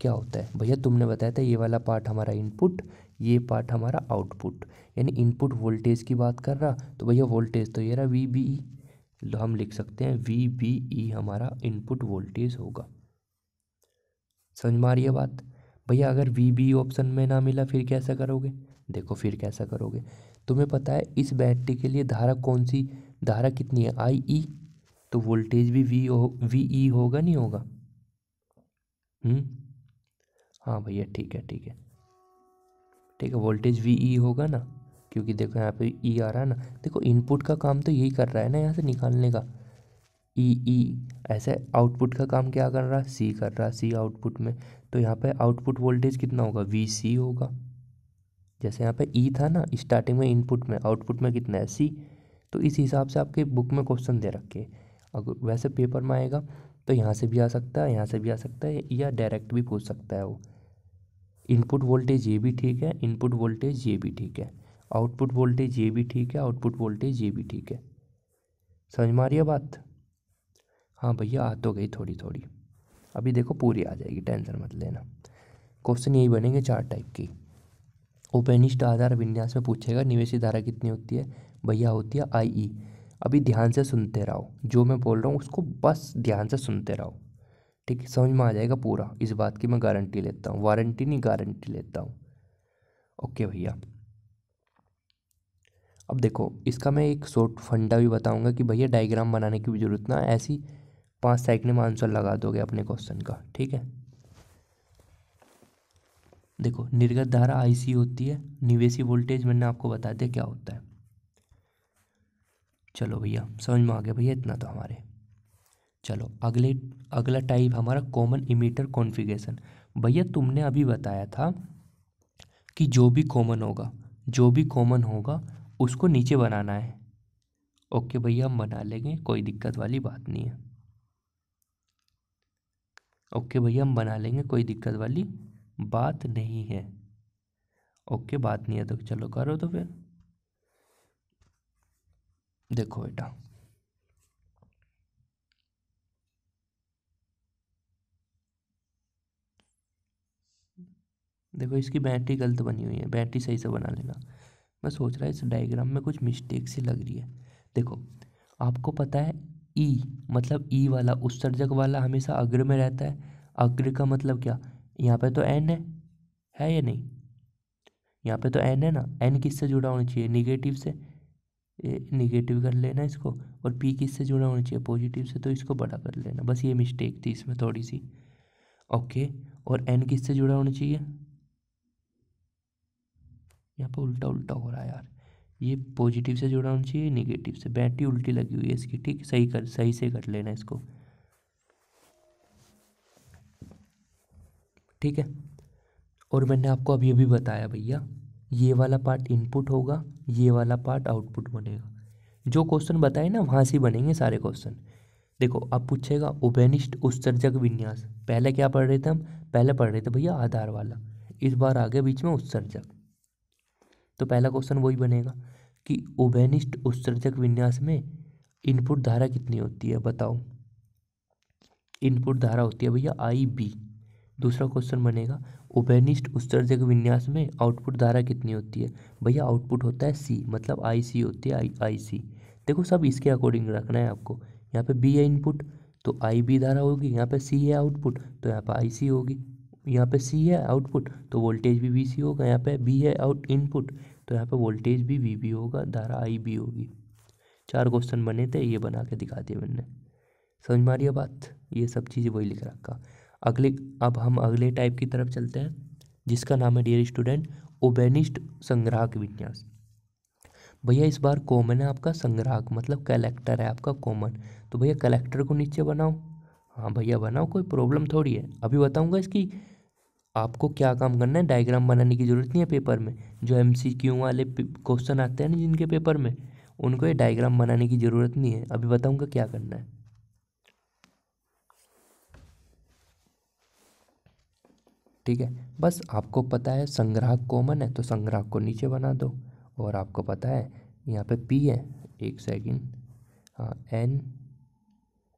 क्या होता है भैया? तुमने बताया था ये वाला पार्ट हमारा इनपुट, ये पार्ट हमारा आउटपुट, यानी इनपुट वोल्टेज की बात कर रहा, तो भैया वोल्टेज तो ये रहा वी बी ई, हम लिख सकते हैं वी बी ई हमारा इनपुट वोल्टेज होगा। समझ में आ रही है बात? भैया अगर वी बी ऑप्शन में ना मिला फिर कैसा करोगे? देखो फिर कैसा करोगे, तुम्हें पता है इस बैटरी के लिए धारा कौन सी, धारा कितनी है आई ई, तो वोल्टेज भी वी ई होगा नहीं होगा? हम्म, हाँ भैया ठीक है ठीक है ठीक है, वोल्टेज वी ई होगा ना, क्योंकि देखो यहाँ पे ई आ रहा है ना। देखो इनपुट का काम तो यही कर रहा है ना यहाँ से निकालने का, ई ऐसे आउटपुट का काम क्या कर रहा है? सी कर रहा है, सी आउटपुट में, तो यहाँ पे आउटपुट वोल्टेज कितना होगा? वी सी होगा। जैसे यहाँ पे ई था ना स्टार्टिंग में इनपुट में, आउटपुट में कितना है? सी। तो इस हिसाब से आपके बुक में क्वेश्चन दे रखे हैं। अगर वैसे पेपर में आएगा तो यहाँ से भी आ सकता है, यहाँ से भी आ सकता है, या डायरेक्ट भी पूछ सकता है वो। इनपुट वोल्टेज ये भी ठीक है, इनपुट वोल्टेज ये भी ठीक है, आउटपुट वोल्टेज ये भी ठीक है, आउटपुट वोल्टेज ये भी ठीक है। समझ में आ रही है बात? हाँ भैया आ तो गई थोड़ी थोड़ी, अभी देखो पूरी आ जाएगी, टेंशन मत लेना। क्वेश्चन यही बनेंगे 4 टाइप की। ओपेनिस्ट आधार विन्यास में पूछेगा निवेशी धारा कितनी होती है? भैया होती है आई ई। अभी ध्यान से सुनते रहो, जो मैं बोल रहा हूँ उसको बस ध्यान से सुनते रहो, ठीक है? समझ में आ जाएगा पूरा, इस बात की मैं गारंटी लेता हूँ, वारंटी नहीं गारंटी लेता हूँ। ओके भैया, अब देखो इसका मैं एक शॉर्ट फंडा भी बताऊंगा कि भैया डायग्राम बनाने की भी जरूरत ना, ऐसी 5 सेकंड में आंसर लगा दोगे अपने क्वेश्चन का, ठीक है? देखो निर्गत धारा आईसी होती है, निवेशी वोल्टेज मैंने आपको बता दिया क्या होता है। चलो भैया समझ में आ गया भैया इतना तो हमारे। चलो अगला टाइप हमारा कॉमन इमीटर कॉन्फ़िगरेशन। भैया तुमने अभी बताया था कि जो भी कॉमन होगा, जो भी कॉमन होगा उसको नीचे बनाना है। ओके भैया हम बना लेंगे, कोई दिक्कत वाली बात नहीं है। ओके भैया हम बना लेंगे, कोई दिक्कत वाली बात नहीं है। ओके बात नहीं है तो चलो करो तो फिर। देखो बेटा देखो इसकी बैटरी गलत बनी हुई है, बैटरी सही से बना लेना। मैं सोच रहा है इस डायग्राम में कुछ मिस्टेक सी लग रही है। देखो आपको पता है ई, मतलब ई वाला उत्सर्जक वाला हमेशा अग्र में रहता है। अग्र का मतलब क्या, यहाँ पे तो एन है या नहीं, यहाँ पे तो एन है ना, एन किससे जुड़ा होना चाहिए, निगेटिव से, निगेटिव कर लेना इसको। और पी किससे जुड़ा होना चाहिए, पॉजिटिव से, तो इसको बड़ा कर लेना। बस ये मिस्टेक थी इसमें थोड़ी सी। ओके, और एन किससे जुड़ा होना चाहिए, यहाँ पे उल्टा उल्टा हो रहा है यार, ये पॉजिटिव से जुड़ा होना चाहिए, निगेटिव से। बैटरी उल्टी लगी हुई है इसकी, ठीक, सही से कर लेना इसको, ठीक है। और मैंने आपको अभी अभी बताया भैया, ये वाला पार्ट इनपुट होगा, ये वाला पार्ट आउटपुट बनेगा। जो क्वेश्चन बताए ना वहाँ से ही बनेंगे सारे क्वेश्चन। देखो अब पूछेगा उभयनिष्ठ उत्सर्जक विन्यास, पहले क्या पढ़ रहे थे हम, पहले पढ़ रहे थे भैया आधार वाला, इस बार आ गया बीच में उत्सर्जक। तो पहला क्वेश्चन वही बनेगा कि उभयनिष्ठ उत्सर्जक विन्यास में इनपुट धारा कितनी होती है, बताओ। इनपुट धारा होती है भैया आई बी। दूसरा क्वेश्चन बनेगा उभयनिष्ठ उत्सर्जक विन्यास में आउटपुट धारा कितनी होती है, भैया आउटपुट होता है सी, मतलब आई सी होती है, आई सी। देखो सब इसके अकॉर्डिंग रखना है आपको। यहाँ पे बी है इनपुट तो आई बी धारा होगी, यहाँ पे सी है आउटपुट तो यहाँ पे आई सी होगी, यहाँ पे सी है आउटपुट तो वोल्टेज भी वी सी होगा, यहाँ पे बी है आउट इनपुट तो यहाँ पे वोल्टेज भी वी बी होगा, धारा आई बी होगी। 4 क्वेश्चन बने थे, ये बना के दिखा दिया मैंने। समझ में आ रही है बात, ये सब चीज़ें वही लिख रखा। अगले, अब हम अगले टाइप की तरफ चलते हैं जिसका नाम है डियर स्टूडेंट उभयनिष्ठ संग्राहक विन्यास। भैया इस बार कॉमन है आपका संग्राहक, मतलब कलेक्टर है आपका कॉमन, तो भैया कलेक्टर को नीचे बनाओ। हाँ भैया बनाओ, कोई प्रॉब्लम थोड़ी है, अभी बताऊंगा इसकी आपको क्या काम करना है। डायग्राम बनाने की ज़रूरत नहीं है पेपर में, जो MCQ वाले क्वेश्चन आते हैं ना जिनके पेपर में, उनको ये डायग्राम बनाने की ज़रूरत नहीं है, अभी बताऊंगा क्या करना है, ठीक है। बस आपको पता है संग्राहक कॉमन है तो संग्राहक को नीचे बना दो। और आपको पता है यहाँ पे P है, एक सेकंड, हाँ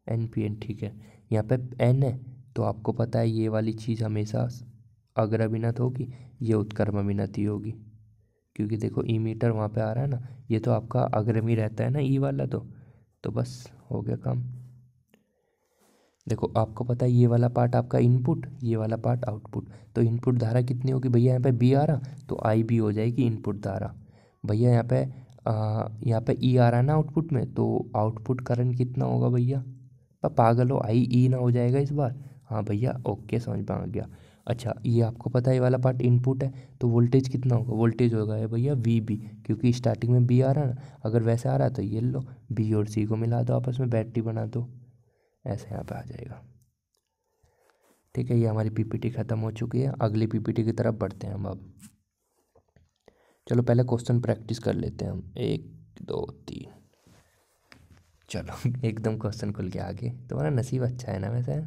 NPN, ठीक है। यहाँ पे N है तो आपको पता है ये वाली चीज़ हमेशा अग्रभिनत होगी, ये उत्क्रमभिनत ही होगी, क्योंकि देखो ई मीटर वहाँ पे आ रहा है ना, ये तो आपका अग्रमी रहता है ना ई वाला, तो बस हो गया काम। देखो आपको पता है ये वाला पार्ट आपका इनपुट, ये वाला पार्ट आउटपुट, तो इनपुट धारा कितनी होगी भैया, यहाँ पे बी आ रहा तो आई बी हो जाएगी इनपुट धारा। भैया यहाँ पे ई आ रहा है ना आउटपुट में, तो आउटपुट करंट कितना होगा भैया, पागल हो, आई ई ना हो जाएगा इस बार। हाँ भैया ओके, समझ में आ गया। अच्छा ये आपको पता है ये वाला पार्ट इनपुट है तो वोल्टेज कितना होगा, वोल्टेज होगा है भैया वी बी, क्योंकि स्टार्टिंग में बी आ रहा है ना, अगर वैसे आ रहा है तो ये लो बी और सी को मिला दो आपस में, बैटरी बना दो, ऐसे यहाँ पे आ जाएगा, ठीक है। ये हमारी PPT ख़त्म हो चुकी है, अगली PPT की तरफ बढ़ते हैं हम अब। चलो पहले क्वेश्चन प्रैक्टिस कर लेते हैं हम, 1 2 3, चलो एकदम क्वेश्चन खुल के आगे, तुम्हारा नसीब अच्छा है ना वैसे।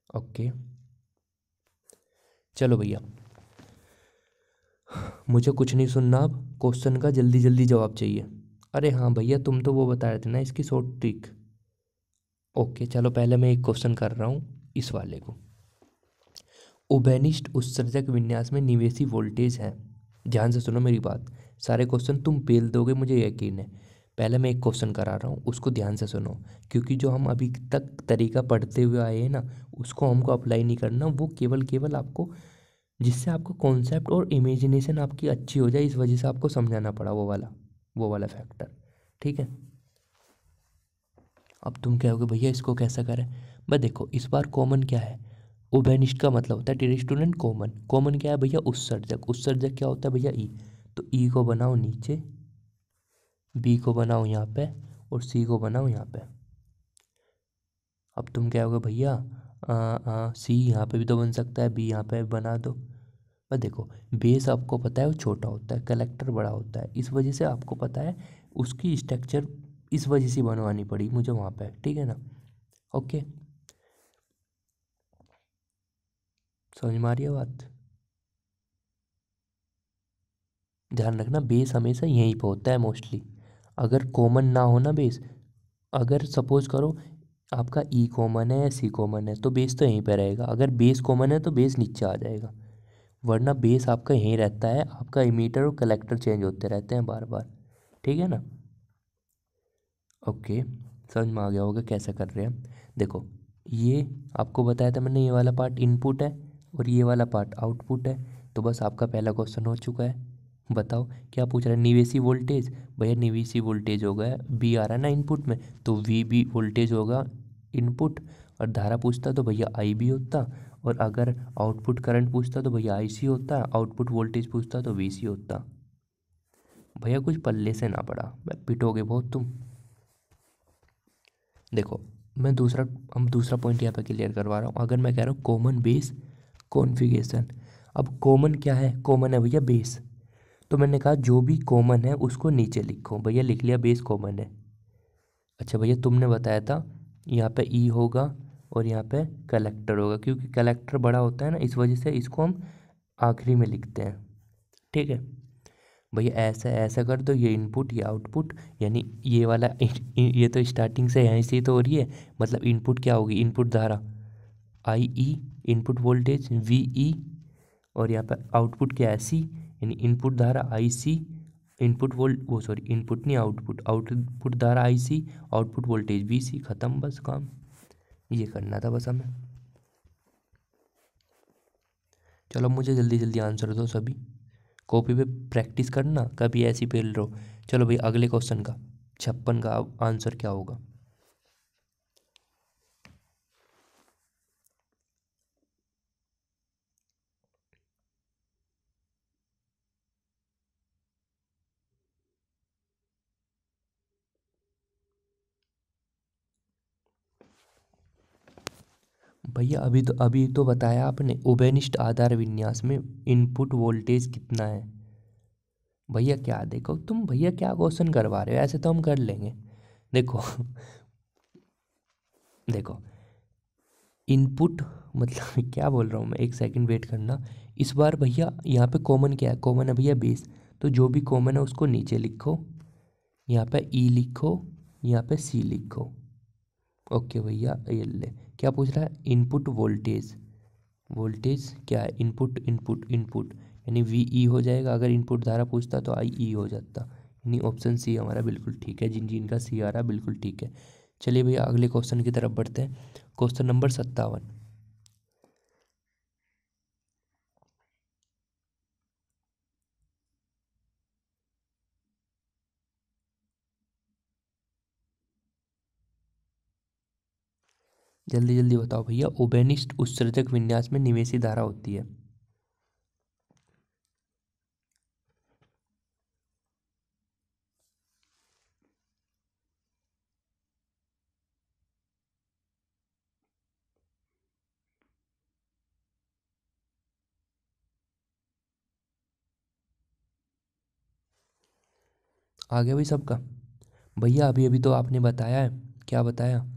ओके चलो भैया, मुझे कुछ नहीं सुनना, अब क्वेश्चन का जल्दी जल्दी जवाब चाहिए। अरे हाँ भैया तुम तो वो बता रहे थे ना इसकी शॉर्ट ट्रिक। ओके चलो पहले मैं एक क्वेश्चन कर रहा हूँ इस वाले को, उभयनिष्ठ उत्सर्जक विन्यास में निवेशी वोल्टेज है, ध्यान से सुनो मेरी बात, सारे क्वेश्चन तुम पेल दोगे मुझे यकीन है। पहले मैं एक क्वेश्चन करा रहा हूँ उसको ध्यान से सुनो, क्योंकि जो हम अभी तक तरीका पढ़ते हुए आए हैं ना उसको हमको अप्लाई नहीं करना, वो केवल आपको, जिससे आपको कॉन्सेप्ट और इमेजिनेशन आपकी अच्छी हो जाए, इस वजह से आपको समझाना पड़ा वो वाला फैक्टर, ठीक है। अब तुम कहोगे भैया इसको कैसा करें, बस देखो इस बार कॉमन क्या है, उभयनिष्ठ का मतलब होता है डियर स्टूडेंट कॉमन, कॉमन क्या है भैया उत्सर्जक, उत्सर्जक क्या होता है भैया ई, तो ई को बनाओ नीचे, बी को बनाओ यहाँ पे और सी को बनाओ यहाँ पे। अब तुम क्या होगा भैया सी यहाँ पे भी तो बन सकता है, बी यहाँ पे भी बना दो। पर देखो बेस आपको पता है वो छोटा होता है, कलेक्टर बड़ा होता है, इस वजह से आपको पता है उसकी स्ट्रक्चर इस वजह से बनवानी पड़ी मुझे वहाँ पे, ठीक है ना। ओके समझ में आ रही है बात, ध्यान रखना बेस हमेशा यहीं पे होता है मोस्टली, अगर कॉमन ना हो ना बेस, अगर सपोज करो आपका ई कॉमन है या सी कॉमन है तो बेस तो यहीं पे रहेगा, अगर बेस कॉमन है तो बेस नीचे आ जाएगा, वरना बेस आपका यहीं रहता है, आपका इमीटर और कलेक्टर चेंज होते रहते हैं बार बार। ठीक है ना। ओके, समझ में आ गया होगा कैसे कर रहे हैं। देखो, ये आपको बताया था मैंने, ये वाला पार्ट इनपुट है और ये वाला पार्ट आउटपुट है। तो बस आपका पहला क्वेश्चन हो चुका है। बताओ क्या पूछ रहा है। निवेशी वोल्टेज, भैया निवेशी वोल्टेज होगा, बी आ रहा है ना इनपुट में, तो वी बी वोल्टेज होगा इनपुट। और धारा पूछता तो भैया आई बी होता, और अगर आउटपुट करंट पूछता तो भैया आई सी होता, आउटपुट वोल्टेज पूछता तो वी सी होता। भैया कुछ पल्ले से ना पड़ा, पिटोगे बहुत तुम। देखो, मैं दूसरा हम दूसरा पॉइंट यहाँ पे क्लियर करवा रहा हूँ। अगर मैं कह रहा हूँ कॉमन बेस कॉन्फ़िगरेशन, अब कॉमन क्या है, कॉमन है भैया बेस। तो मैंने कहा जो भी कॉमन है उसको नीचे लिखो, भैया लिख लिया बेस कॉमन है। अच्छा भैया तुमने बताया था यहाँ पे ई होगा और यहाँ पे कलेक्टर होगा, क्योंकि कलेक्टर बड़ा होता है ना, इस वजह से इसको हम आखिरी में लिखते हैं। ठीक है भैया, ऐसा ऐसा कर दो, ये इनपुट ये आउटपुट, यानी ये वाला ये तो स्टार्टिंग से यहीं से ही तो हो रही है। मतलब इनपुट क्या होगी, इनपुट धारा आई ई, इनपुट वोल्टेज वी ई, और यहाँ पर आउटपुट क्या है सी, यानी इनपुट धारा आई सी, इनपुट वोल्ट वो सॉरी इनपुट नहीं आउटपुट, आउटपुट धारा आई सी, आउटपुट वोल्टेज वी सी, ख़त्म बस काम। ये करना था बस हमें। चलो मुझे जल्दी जल्दी आंसर दो सभी, कॉपी पे प्रैक्टिस करना, कभी ऐसी फेल रहो। चलो भाई अगले क्वेश्चन का 56 का आंसर क्या होगा। भैया अभी तो बताया आपने, उभयनिष्ठ आधार विन्यास में इनपुट वोल्टेज कितना है। भैया क्या देखो तुम, भैया क्या क्वेश्चन करवा रहे हो, ऐसे तो हम कर लेंगे। देखो देखो इनपुट मतलब क्या बोल रहा हूँ मैं, एक सेकंड वेट करना। इस बार भैया यहाँ पे कॉमन क्या है, कॉमन है भैया बेस। तो जो भी कॉमन है उसको नीचे लिखो, यहाँ पे ई लिखो, यहाँ पे सी लिखो। ओके भैया, ये ले क्या पूछ रहा है, इनपुट वोल्टेज। वोल्टेज क्या है, इनपुट इनपुट इनपुट, यानी वी ई हो जाएगा। अगर इनपुट धारा पूछता तो आई ई हो जाता, यानी ऑप्शन सी हमारा बिल्कुल ठीक है। जिन जिन का सी आ रहा बिल्कुल ठीक है। चलिए भैया अगले क्वेश्चन की तरफ बढ़ते हैं। Question number 57। जल्दी जल्दी बताओ भैया, ओबेनिस्ट उत्सर्जक विन्यास में निवेशी धारा होती है। आ गया भाई सबका। भैया अभी अभी तो आपने बताया है, क्या बताया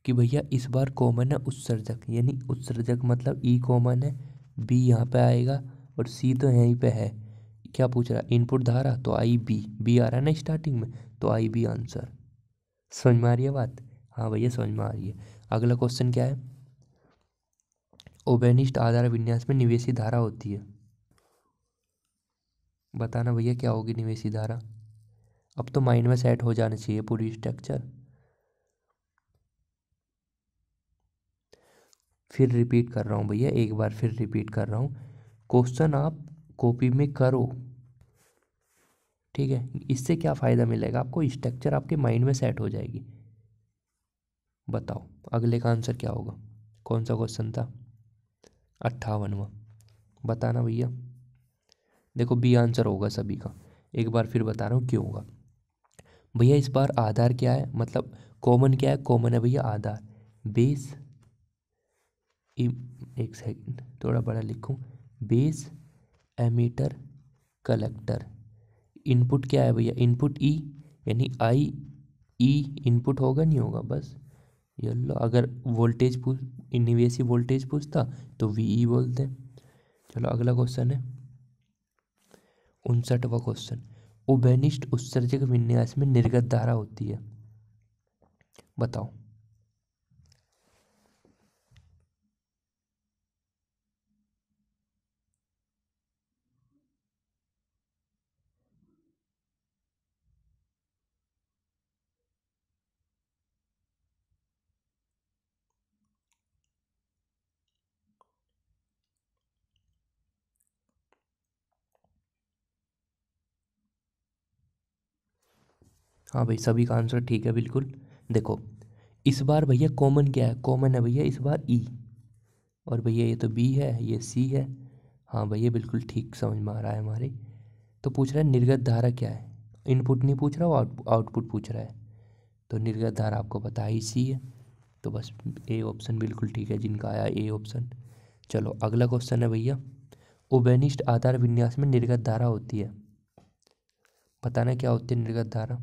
कि भैया इस बार कॉमन है उत्सर्जक, यानी उत्सर्जक मतलब ई कॉमन है, बी यहाँ पे आएगा और सी तो यहीं पे है। क्या पूछ रहा है, इनपुट धारा, तो आई बी, बी आ रहा है ना स्टार्टिंग में, तो आई बी आंसर। समझ में आ रही है बात। हाँ भैया समझ में आ रही है। अगला क्वेश्चन क्या है, ओबेनिस्ट आधार विन्यास में निवेशी धारा होती है। बताना भैया क्या होगी निवेशी धारा। अब तो माइंड में सेट हो जाना चाहिए पूरी स्ट्रक्चर। फिर रिपीट कर रहा हूँ भैया, एक बार फिर रिपीट कर रहा हूँ, क्वेश्चन आप कॉपी में करो। ठीक है, इससे क्या फ़ायदा मिलेगा आपको, स्ट्रक्चर आपके माइंड में सेट हो जाएगी। बताओ अगले का आंसर क्या होगा, कौन सा क्वेश्चन था, 58वां। बताना भैया। देखो बी आंसर होगा सभी का, एक बार फिर बता रहा हूँ क्यों होगा। भैया इस बार आधार क्या है, मतलब कॉमन क्या है, कॉमन है भैया आधार, बेस, एक सेकंड थोड़ा बड़ा लिखूँ, बेस, एमीटर, कलेक्टर। इनपुट क्या है भैया, इनपुट ई, यानी आई ई इनपुट होगा नहीं होगा बस। ये लो, अगर वोल्टेज पूछ, निवेशी वोल्टेज पूछता तो वी ई बोलते हैं। चलो अगला क्वेश्चन है 59वां क्वेश्चन, उभयनिष्ठ उत्सर्जक विन्यास में निर्गत धारा होती है। बताओ। हाँ भाई, सभी का आंसर ठीक है बिल्कुल। देखो इस बार भैया कॉमन क्या है, कॉमन है भैया इस बार ई। और भैया ये तो बी है, ये सी है। हाँ भैया बिल्कुल ठीक समझ में आ रहा है हमारे। तो पूछ रहा है निर्गत धारा क्या है। इनपुट नहीं पूछ रहा, वो आउटपुट पूछ रहा है। तो निर्गत धारा आपको पता ही सी है। तो बस ए ऑप्शन बिल्कुल ठीक है, जिनका आया ए ऑप्शन। चलो अगला क्वेश्चन है भैया, उभयनिष्ठ आधार विन्यास में निर्गत धारा होती है। बताना क्या होती है निर्गत धारा।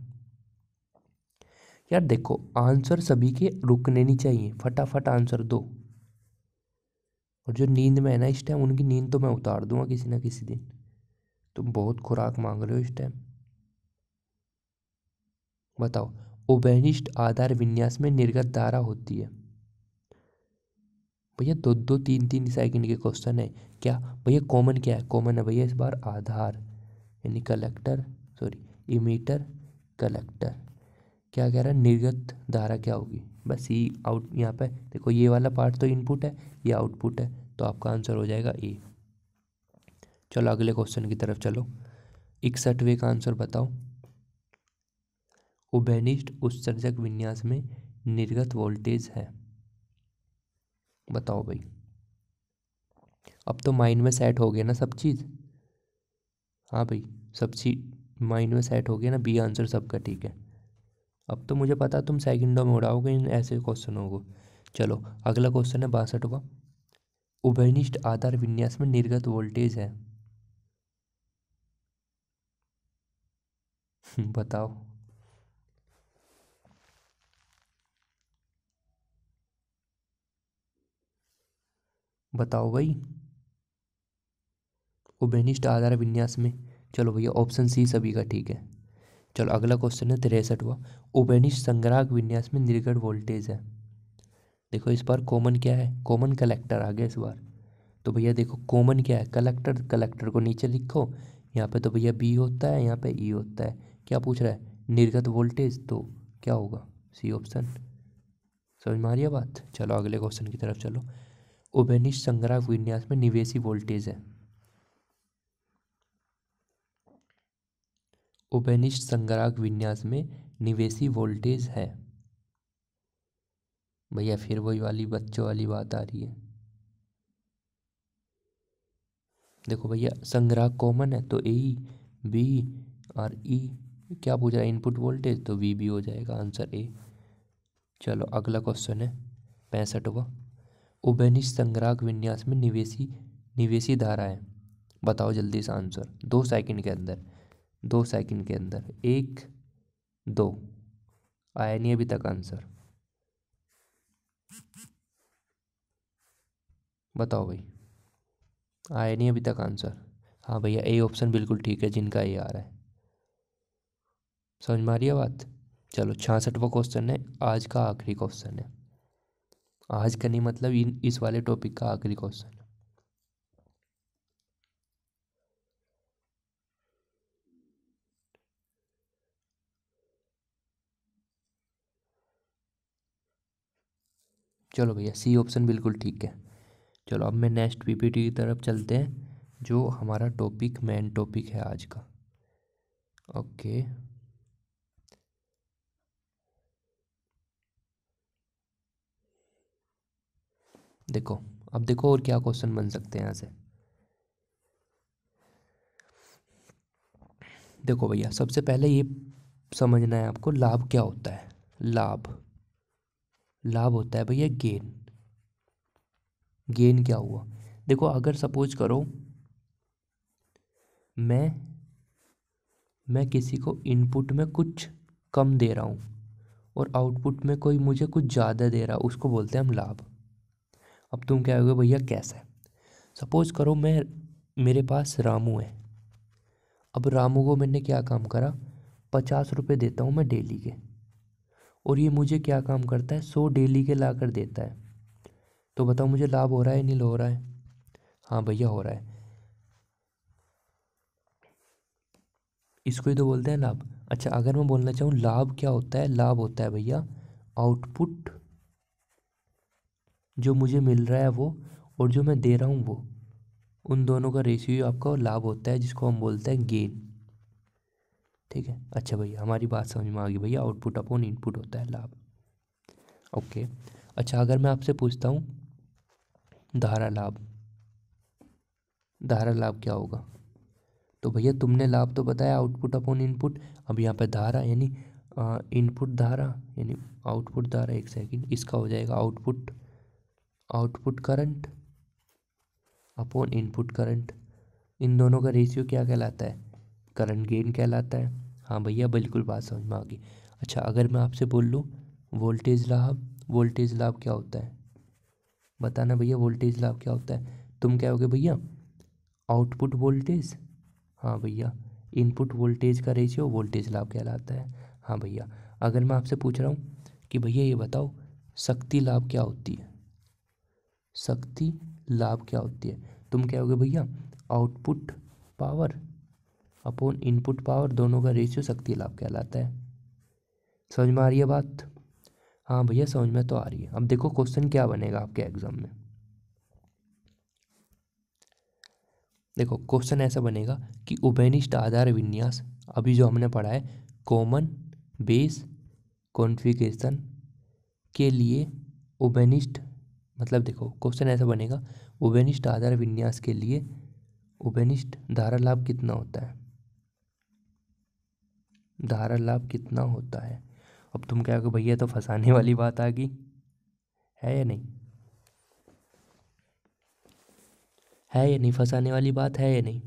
यार देखो आंसर सभी के रुकने नहीं चाहिए, फटाफट आंसर दो। और जो नींद में है ना इस टाइम, उनकी नींद तो मैं उतार दूंगा किसी ना किसी दिन। तुम बहुत खुराक मांग रहे हो इस टाइम। बताओ, उभयनिष्ठ आधार विन्यास में निर्गत धारा होती है। भैया दो दो तीन तीन सेकंड के क्वेश्चन है। क्या भैया कॉमन क्या है, कॉमन है भैया इस बार आधार, यानी कलेक्टर, सॉरी इमीटर, कलेक्टर। क्या कह रहा है निर्गत धारा क्या होगी, बस ये आउट यहाँ पे देखो, ये वाला पार्ट तो इनपुट है, ये आउटपुट है। तो आपका आंसर हो जाएगा ए। चलो अगले क्वेश्चन की तरफ चलो। 61वें का आंसर बताओ। उभयनिष्ठ उत्सर्जक विन्यास में निर्गत वोल्टेज है। बताओ भाई। अब तो माइंड में सेट हो गया ना सब चीज़। हाँ भाई, सब चीज माइंड में सेट हो गया ना, बी आंसर सबका ठीक है। अब तो मुझे पता तुम सेकंडों में उड़ाओगे इन ऐसे क्वेश्चनों को। चलो अगला क्वेश्चन है 62वां, उभयनिष्ठ आधार विन्यास में निर्गत वोल्टेज है। बताओ। बताओ भाई, उभयनिष्ठ आधार विन्यास में। चलो भैया ऑप्शन सी सभी का ठीक है। चलो अगला क्वेश्चन है 63वां, उभयनिष्ठ संग्राहक विन्यास में निर्गत वोल्टेज है। देखो इस बार कॉमन क्या है, कॉमन कलेक्टर आ गया इस बार। तो भैया देखो कॉमन क्या है, कलेक्टर, कलेक्टर को नीचे लिखो। यहाँ पे तो भैया बी होता है, यहाँ पे ई होता है। क्या पूछ रहा है निर्गत वोल्टेज, तो क्या होगा सी ऑप्शन। समझ में आ रही है बात। चलो अगले क्वेश्चन की तरफ चलो। उभयनिष्ठ संग्राहक विन्यास में निवेशी वोल्टेज है। उभयनिष्ठ संग्राहक विन्यास में निवेशी वोल्टेज है। भैया फिर वही वाली बच्चों वाली बात आ रही है। देखो भैया संग्राहक कॉमन है तो ए, बी और ई। क्या पूछ रहा है इनपुट वोल्टेज, तो वी भी हो जाएगा आंसर ए। चलो अगला क्वेश्चन है 65वां, उभयनिष्ठ संग्राहक विन्यास में निवेशी निवेशी धारा है। बताओ जल्दी से आंसर, 2 सेकंड के अंदर, 2 सेकंड के अंदर, एक, दो। आया नहीं अभी तक आंसर। बताओ भाई, आया नहीं अभी तक आंसर। हाँ भैया ए ऑप्शन बिल्कुल ठीक है, जिनका ए आ रहा है। समझ में आ रही है बात। चलो 66वां क्वेश्चन है, आज का आखिरी क्वेश्चन है। आज का नहीं मतलब इस वाले टॉपिक का आखिरी क्वेश्चन। चलो भैया सी ऑप्शन बिल्कुल ठीक है। चलो अब मैं नेक्स्ट पीपीटी की तरफ चलते हैं, जो हमारा टॉपिक मेन टॉपिक है आज का। ओके। देखो अब देखो और क्या क्वेश्चन बन सकते हैं यहाँ से। देखो भैया सबसे पहले ये समझना है आपको, लाभ क्या होता है। लाभ, लाभ होता है भैया गेन। गेन क्या हुआ, देखो अगर सपोज करो मैं किसी को इनपुट में कुछ कम दे रहा हूँ और आउटपुट में कोई मुझे कुछ ज़्यादा दे रहा है, उसको बोलते हैं हम लाभ। अब तुम क्या कहोगे भैया कैसे। सपोज करो मैं, मेरे पास रामू है। अब रामू को मैंने क्या काम करा, 50 रुपये देता हूँ मैं डेली के, और ये मुझे क्या काम करता है 100 डेली के ला कर देता है। तो बताओ मुझे लाभ हो रहा है नहीं हो रहा है। हाँ भैया हो रहा है। इसको ही तो बोलते हैं लाभ। अच्छा अगर मैं बोलना चाहूँ लाभ क्या होता है, लाभ होता है भैया आउटपुट जो मुझे मिल रहा है वो, और जो मैं दे रहा हूँ वो, उन दोनों का रेशियो आपका लाभ होता है, जिसको हम बोलते हैं गेन। ठीक है। अच्छा भैया, हमारी बात समझ में आ गई भैया, आउटपुट अपॉन इनपुट होता है लाभ। ओके। अच्छा, अगर मैं आपसे पूछता हूँ धारा लाभ, धारा लाभ क्या होगा? तो भैया तुमने लाभ तो बताया आउटपुट अपॉन इनपुट, अब यहाँ पे धारा यानी इनपुट धारा यानी आउटपुट धारा, एक सेकंड, इसका हो जाएगा output, output current upon input current. इन दोनों का रेशियो क्या कहलाता है? करंट गेन कहलाता है। हाँ भैया, बिल्कुल बात समझ में आ गई। अच्छा, अगर मैं आपसे बोल लूँ वोल्टेज लाभ, वोल्टेज लाभ क्या होता है? बताना भैया, वोल्टेज लाभ क्या होता है? तुम क्या होगे भैया? आउटपुट वोल्टेज, हाँ भैया, इनपुट वोल्टेज का रेशियो वोल्टेज लाभ कहलाता है। हाँ भैया, अगर मैं आपसे पूछ रहा हूँ कि भैया ये बताओ शक्ति लाभ क्या होती है? शक्ति लाभ क्या होती है? तुम क्या होगे भैया? Output power upon input power, दोनों का रेशियो शक्ति लाभ कहलाता है। समझ में आ रही है बात? हाँ भैया, समझ में तो आ रही है। अब देखो क्वेश्चन क्या बनेगा आपके एग्जाम में। देखो क्वेश्चन ऐसा बनेगा कि उभयनिष्ठ आधार विन्यास, अभी जो हमने पढ़ा है कॉमन बेस कॉन्फ़िगरेशन के लिए उभयनिष्ठ, मतलब देखो क्वेश्चन ऐसा बनेगा उभयनिष्ठ आधार विन्यास के लिए उभयनिष्ठ धारा लाभ कितना होता है? धारा लाभ कितना होता है? अब तुम क्या कहो भैया, तो फंसाने वाली बात आ गई, है या नहीं? है या नहीं? फंसाने वाली बात है या नहीं?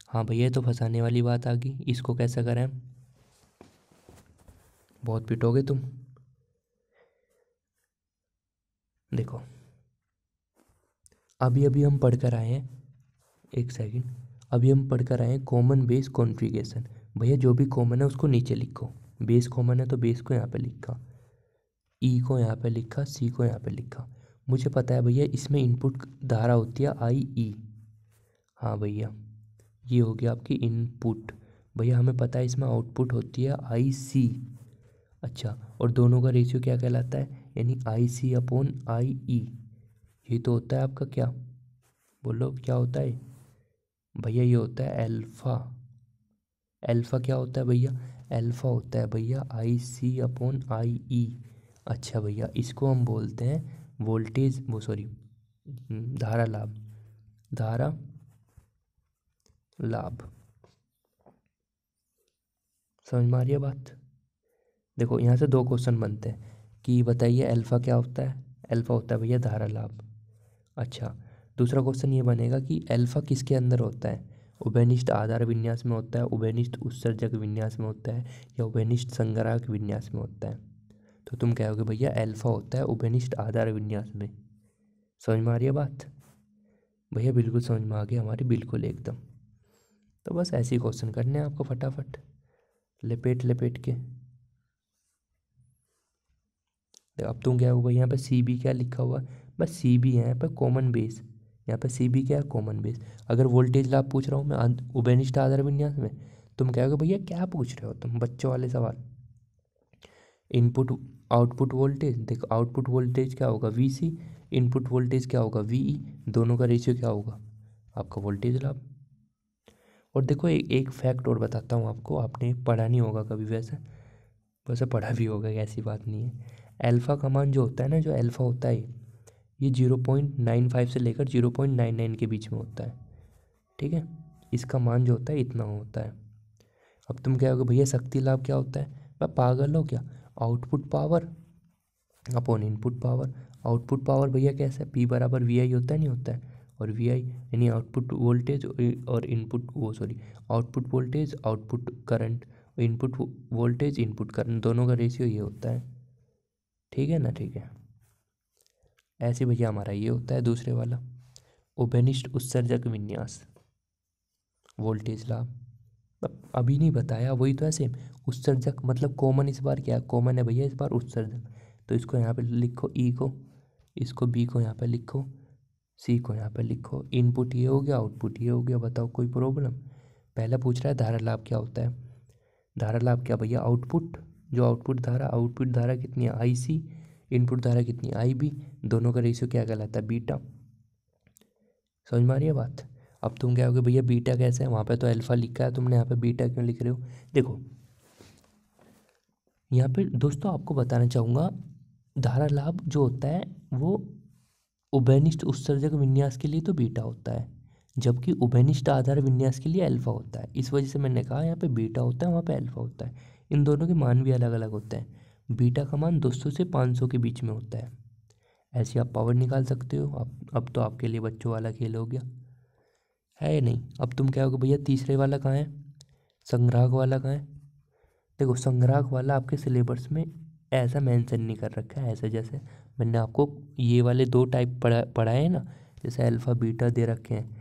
हाँ भैया, तो फंसाने वाली बात आ गई। इसको कैसे करें? बहुत पिटोगे तुम। देखो अभी अभी हम पढ़ कर आए हैं, एक सेकंड, अभी हम पढ़ कर आए हैं कॉमन बेस कॉन्फ़िगरेशन। भैया जो भी कॉमन है उसको नीचे लिखो, बेस कॉमन है तो बेस को यहाँ पे लिखा, ई को यहाँ पे लिखा, सी को यहाँ पे लिखा। मुझे पता है भैया इसमें इनपुट धारा होती है आई ई। हाँ भैया, ये हो गया आपकी इनपुट। भैया हमें पता है इसमें आउटपुट होती है आई सी। अच्छा, और दोनों का रेशियो क्या कहलाता है? यानी आई सी अपॉन आई ई। ये तो होता है आपका क्या, बोलो क्या होता है भैया? ये होता है एल्फा। एल्फा क्या होता है भैया? एल्फा होता है भैया आई सी अपॉन आई ई। अच्छा भैया, इसको हम बोलते हैं वोल्टेज, वो सॉरी, धारा लाभ, धारा लाभ। समझ में आ रही है बात? देखो यहाँ से दो क्वेश्चन बनते हैं कि बताइए अल्फ़ा क्या होता है? अल्फ़ा होता है भैया धारा लाभ। अच्छा, दूसरा क्वेश्चन ये बनेगा कि अल्फ़ा किसके अंदर होता है? उभयनिष्ठ आधार विन्यास में होता है, उभयनिष्ठ उत्सर्जक विन्यास में होता है, या उभयनिष्ठ संग्राहक विन्यास में होता है? तो तुम कहोगे भैया अल्फ़ा होता है उभयनिष्ठ आधार विन्यास में। समझ में आ रही है बात? भैया बिल्कुल समझ में आ गई हमारी, बिल्कुल एकदम। तो बस ऐसे ही क्वेश्चन करने हैं आपको फटाफट, लपेट लपेट के। अब तुम क्या होगा, यहाँ पे सी बी क्या लिखा हुआ है? बस सी बी है यहाँ पे कॉमन बेस, यहाँ पे सी बी क्या है? Common base. अगर वोल्टेज लाभ पूछ रहा हूँ मैं उभयनिष्ठ आधार विन्यास में, तुम कहोगे भैया क्या पूछ रहे हो तुम, बच्चों वाले सवाल। इनपुट आउटपुट वोल्टेज, देखो आउटपुट वोल्टेज क्या होगा? वी सी, इनपुट वोल्टेज क्या होगा? वी ई, दोनों का रेशियो क्या होगा? आपका वोल्टेज लाभ। और देखो एक फैक्ट और बताता हूँ आपको, आपने पढ़ा नहीं होगा कभी, वैसे वैसे पढ़ा भी होगा, ऐसी बात नहीं है। अल्फ़ा का मान जो होता है ना, जो अल्फ़ा होता है ये 0.95 से लेकर 0.99 के बीच में होता है, ठीक है? इसका मान जो होता है इतना होता है। अब तुम क्या कहोगे भैया शक्ति लाभ क्या होता है? मैं पागल हो क्या? Output power upon input power. Output power भैया कैसा है? पी बराबर वी आई होता है, नहीं होता है? और वी आई यानी आउटपुट वोल्टेज और इनपुट, वो sorry, output voltage output current, input voltage input current, दोनों का रेशियो ये होता है। ठीक है ना? ठीक है। ऐसे भैया हमारा ये होता है दूसरे वाला, उभयनिष्ठ उत्सर्जक विन्यास, वोल्टेज लाभ। अभी नहीं बताया, वही तो है सेम। उत्सर्जक मतलब कॉमन, इस बार क्या कॉमन है भैया? इस बार उत्सर्जक। तो इसको यहाँ पे लिखो ई को, इसको बी को यहाँ पे लिखो, सी को यहाँ पे लिखो। इनपुट ये हो गया, आउटपुट ये हो गया। बताओ कोई प्रॉब्लम? पहला पूछ रहा है धारा लाभ क्या होता है। धारा लाभ क्या भैया? आउटपुट, जो आउटपुट धारा कितनी है? आई सी। इनपुट धारा कितनी है? आई बी। दोनों का रेशियो क्या कहलाता है? बीटा। समझ में आ रही है बात? अब तुम क्या कहोगे भैया बीटा कैसे है, वहाँ पे तो अल्फा लिखा है, तुमने यहाँ पे बीटा क्यों लिख रहे हो। देखो यहाँ पे दोस्तों आपको बताना चाहूँगा, धारा लाभ जो होता है वो उभयनिष्ठ उत्सर्जक विन्यास के लिए तो बीटा होता है, जबकि उभयनिष्ठ आधार विन्यास के लिए अल्फा होता है। इस वजह से मैंने कहा यहाँ पे बीटा होता है, वहाँ पे अल्फा होता है। इन दोनों के मान भी अलग अलग होते हैं। बीटा का मान 200 से 500 के बीच में होता है। ऐसे आप पावर निकाल सकते हो। अब तो आपके लिए बच्चों वाला खेल हो गया है या नहीं। अब तुम क्या होगे भैया तीसरे वाला कहाँ है, संग्राहक वाला कहाँ है। देखो संग्राहक वाला आपके सिलेबस में ऐसा मेंशन नहीं कर रखा है, ऐसे जैसे मैंने आपको ये वाले दो टाइप पढ़ाए हैं ना, जैसे अल्फ़ा बीटा दे रखे हैं।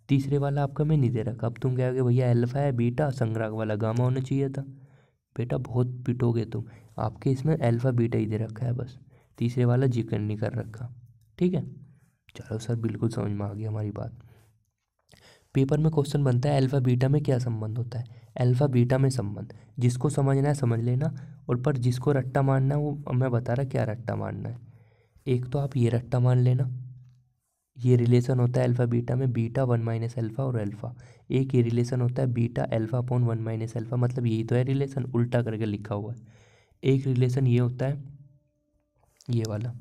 तीसरे वाला आपका मैं नहीं दे रखा। अब तुम क्या कहोगे भैया अल्फ़ा है बीटा, संग्राहक वाला गामा होना चाहिए था। बेटा बहुत पिटोगे तुम, आपके इसमें अल्फ़ा बीटा ही दे रखा है बस, तीसरे वाला जिक्र नहीं कर रखा। ठीक है, चलो सर बिल्कुल समझ में आ गई हमारी बात। पेपर में क्वेश्चन बनता है अल्फ़ा बीटा में क्या संबंध होता है। अल्फ़ा बीटा में संबंध जिसको समझना है समझ लेना, और पर जिसको रट्टा मारना है वो मैं बता रहा क्या रट्टा मारना है। एक तो आप ये रट्टा मान लेना, ये रिलेशन होता है अल्फ़ा बीटा में बीटा वन माइनस अल्फ़ा और अल्फ़ा। एक ये रिलेशन होता है beta alpha upon one minus alpha, मतलब यही तो है रिलेशन, उल्टा करके लिखा हुआ है। एक रिलेशन ये होता है ये वाला,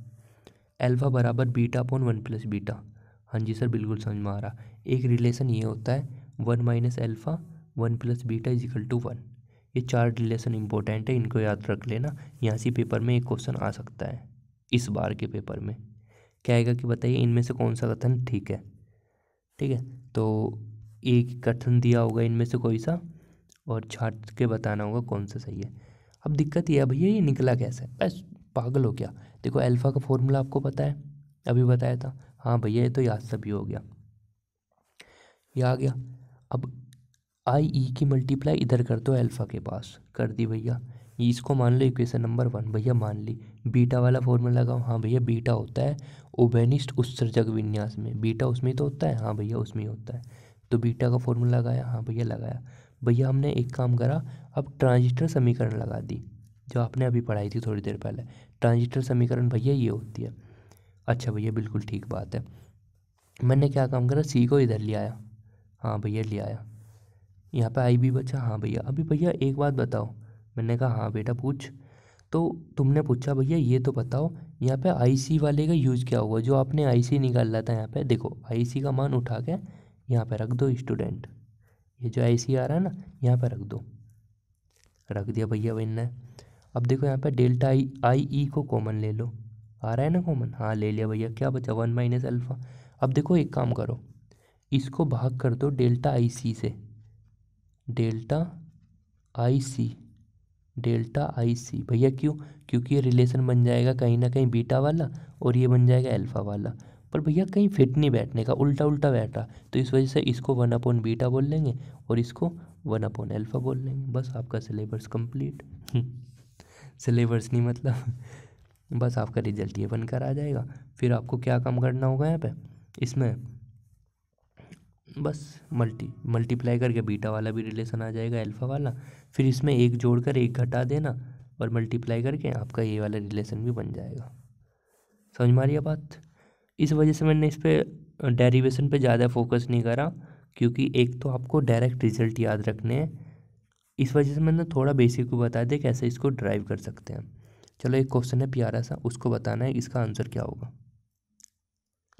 अल्फ़ा बराबर beta upon one plus beta. हाँ जी सर बिल्कुल समझ में आ रहा। एक रिलेशन ये होता है one minus alpha one plus beta is equal to one. ये चार रिलेशन इंपॉर्टेंट है, इनको याद रख लेना। यहाँ से पेपर में एक क्वेश्चन आ सकता है इस बार के पेपर में। क्या आएगा कि बताइए इनमें से कौन सा कथन ठीक है। ठीक है, तो एक कथन दिया होगा इनमें से कोई सा, और छाट के बताना होगा कौन सा सही है। अब दिक्कत यह है भैया ये निकला कैसे, बस पागल हो क्या। देखो अल्फ़ा का फॉर्मूला आपको पता है, अभी बताया था। हाँ भैया ये तो याद सभी हो गया, ये आ गया। अब आई ई की मल्टीप्लाई इधर कर दो अल्फ़ा के पास, कर दी भैया। ये इसको मान लो इक्वेशन नंबर वन, भैया मान ली। बीटा वाला फॉर्मूला लगाओ, हाँ भैया बीटा होता है उभयनिष्ठ उत्सर्जक विन्यास में, बीटा उसमें ही तो होता है, हाँ भैया उसमें ही होता है। तो बीटा का फॉर्मूला लगाया, हाँ भैया लगाया। भैया हमने एक काम करा, अब ट्रांजिस्टर समीकरण लगा दी, जो आपने अभी पढ़ाई थी थोड़ी देर पहले। ट्रांजिस्टर समीकरण भैया ये होती है। अच्छा भैया बिल्कुल ठीक बात है। मैंने क्या काम करा, सी को इधर ले आया, हाँ भैया ले आया। यहाँ पे आई भी बचा, हाँ भैया। अभी भैया एक बात बताओ, मैंने कहा हाँ बेटा पूछ। तो तुमने पूछा भैया ये तो बताओ यहाँ पे आईसी वाले का यूज़ क्या हुआ, जो आपने आईसी निकाला था। यहाँ पे देखो आईसी का मान उठा के यहाँ पे रख दो स्टूडेंट, ये जो आईसी आ रहा है ना यहाँ पे रख दो, रख दिया भैया ने। अब देखो यहाँ पे डेल्टा आई आई ई को कॉमन ले लो, आ रहा है ना कॉमन, हाँ ले लिया भैया। क्या बचा वन माइनस अल्फ़ा। अब देखो एक काम करो, इसको भाग कर दो डेल्टा आई सी से, डेल्टा आई सी, डेल्टा आई सी भैया क्यों, क्योंकि ये रिलेशन बन जाएगा कहीं ना कहीं बीटा वाला, और ये बन जाएगा अल्फ़ा वाला। पर भैया कहीं फिट नहीं बैठने का, उल्टा उल्टा बैठा, तो इस वजह से इसको वन अपॉन बीटा बोल लेंगे और इसको वन अपॉन अल्फ़ा बोल लेंगे। बस आपका सिलेबस कंप्लीट। सिलेबस नहीं मतलब बस आपका रिजल्ट ये बनकर आ जाएगा। फिर आपको क्या काम करना होगा यहाँ पे इसमें, बस मल्टीप्लाई करके बीटा वाला भी रिलेशन आ जाएगा अल्फ़ा वाला, फिर इसमें एक जोड़कर एक घटा देना और मल्टीप्लाई करके आपका ये वाला रिलेशन भी बन जाएगा। समझ में आ रही है बात। इस वजह से मैंने इस पर डेरिवेशन पे ज़्यादा फोकस नहीं करा, क्योंकि एक तो आपको डायरेक्ट रिजल्ट याद रखने हैं। इस वजह से मैंने थोड़ा बेसिक को बता दिया कैसे इसको ड्राइव कर सकते हैं। चलो एक क्वेश्चन है प्यारा सा, उसको बताना है इसका आंसर क्या होगा,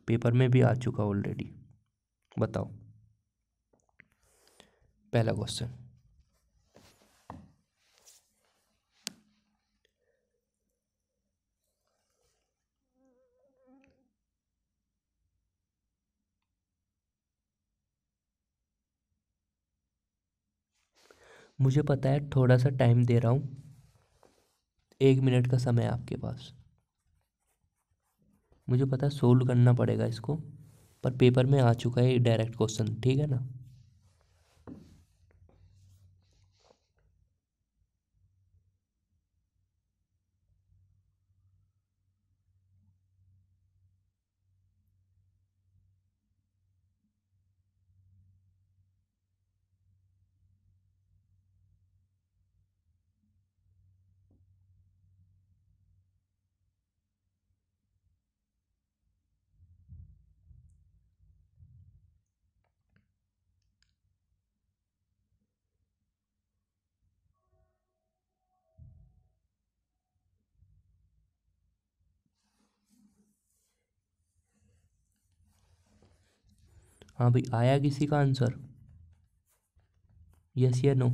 पेपर में भी आ चुका ऑलरेडी। बताओ पहला क्वेश्चन। मुझे पता है थोड़ा सा टाइम दे रहा हूँ, 1 मिनट का समय है आपके पास। मुझे पता है सोल्व करना पड़ेगा इसको, पर पेपर में आ चुका है डायरेक्ट क्वेश्चन, ठीक है ना। हाँ भाई, आया किसी का आंसर? यस या नो?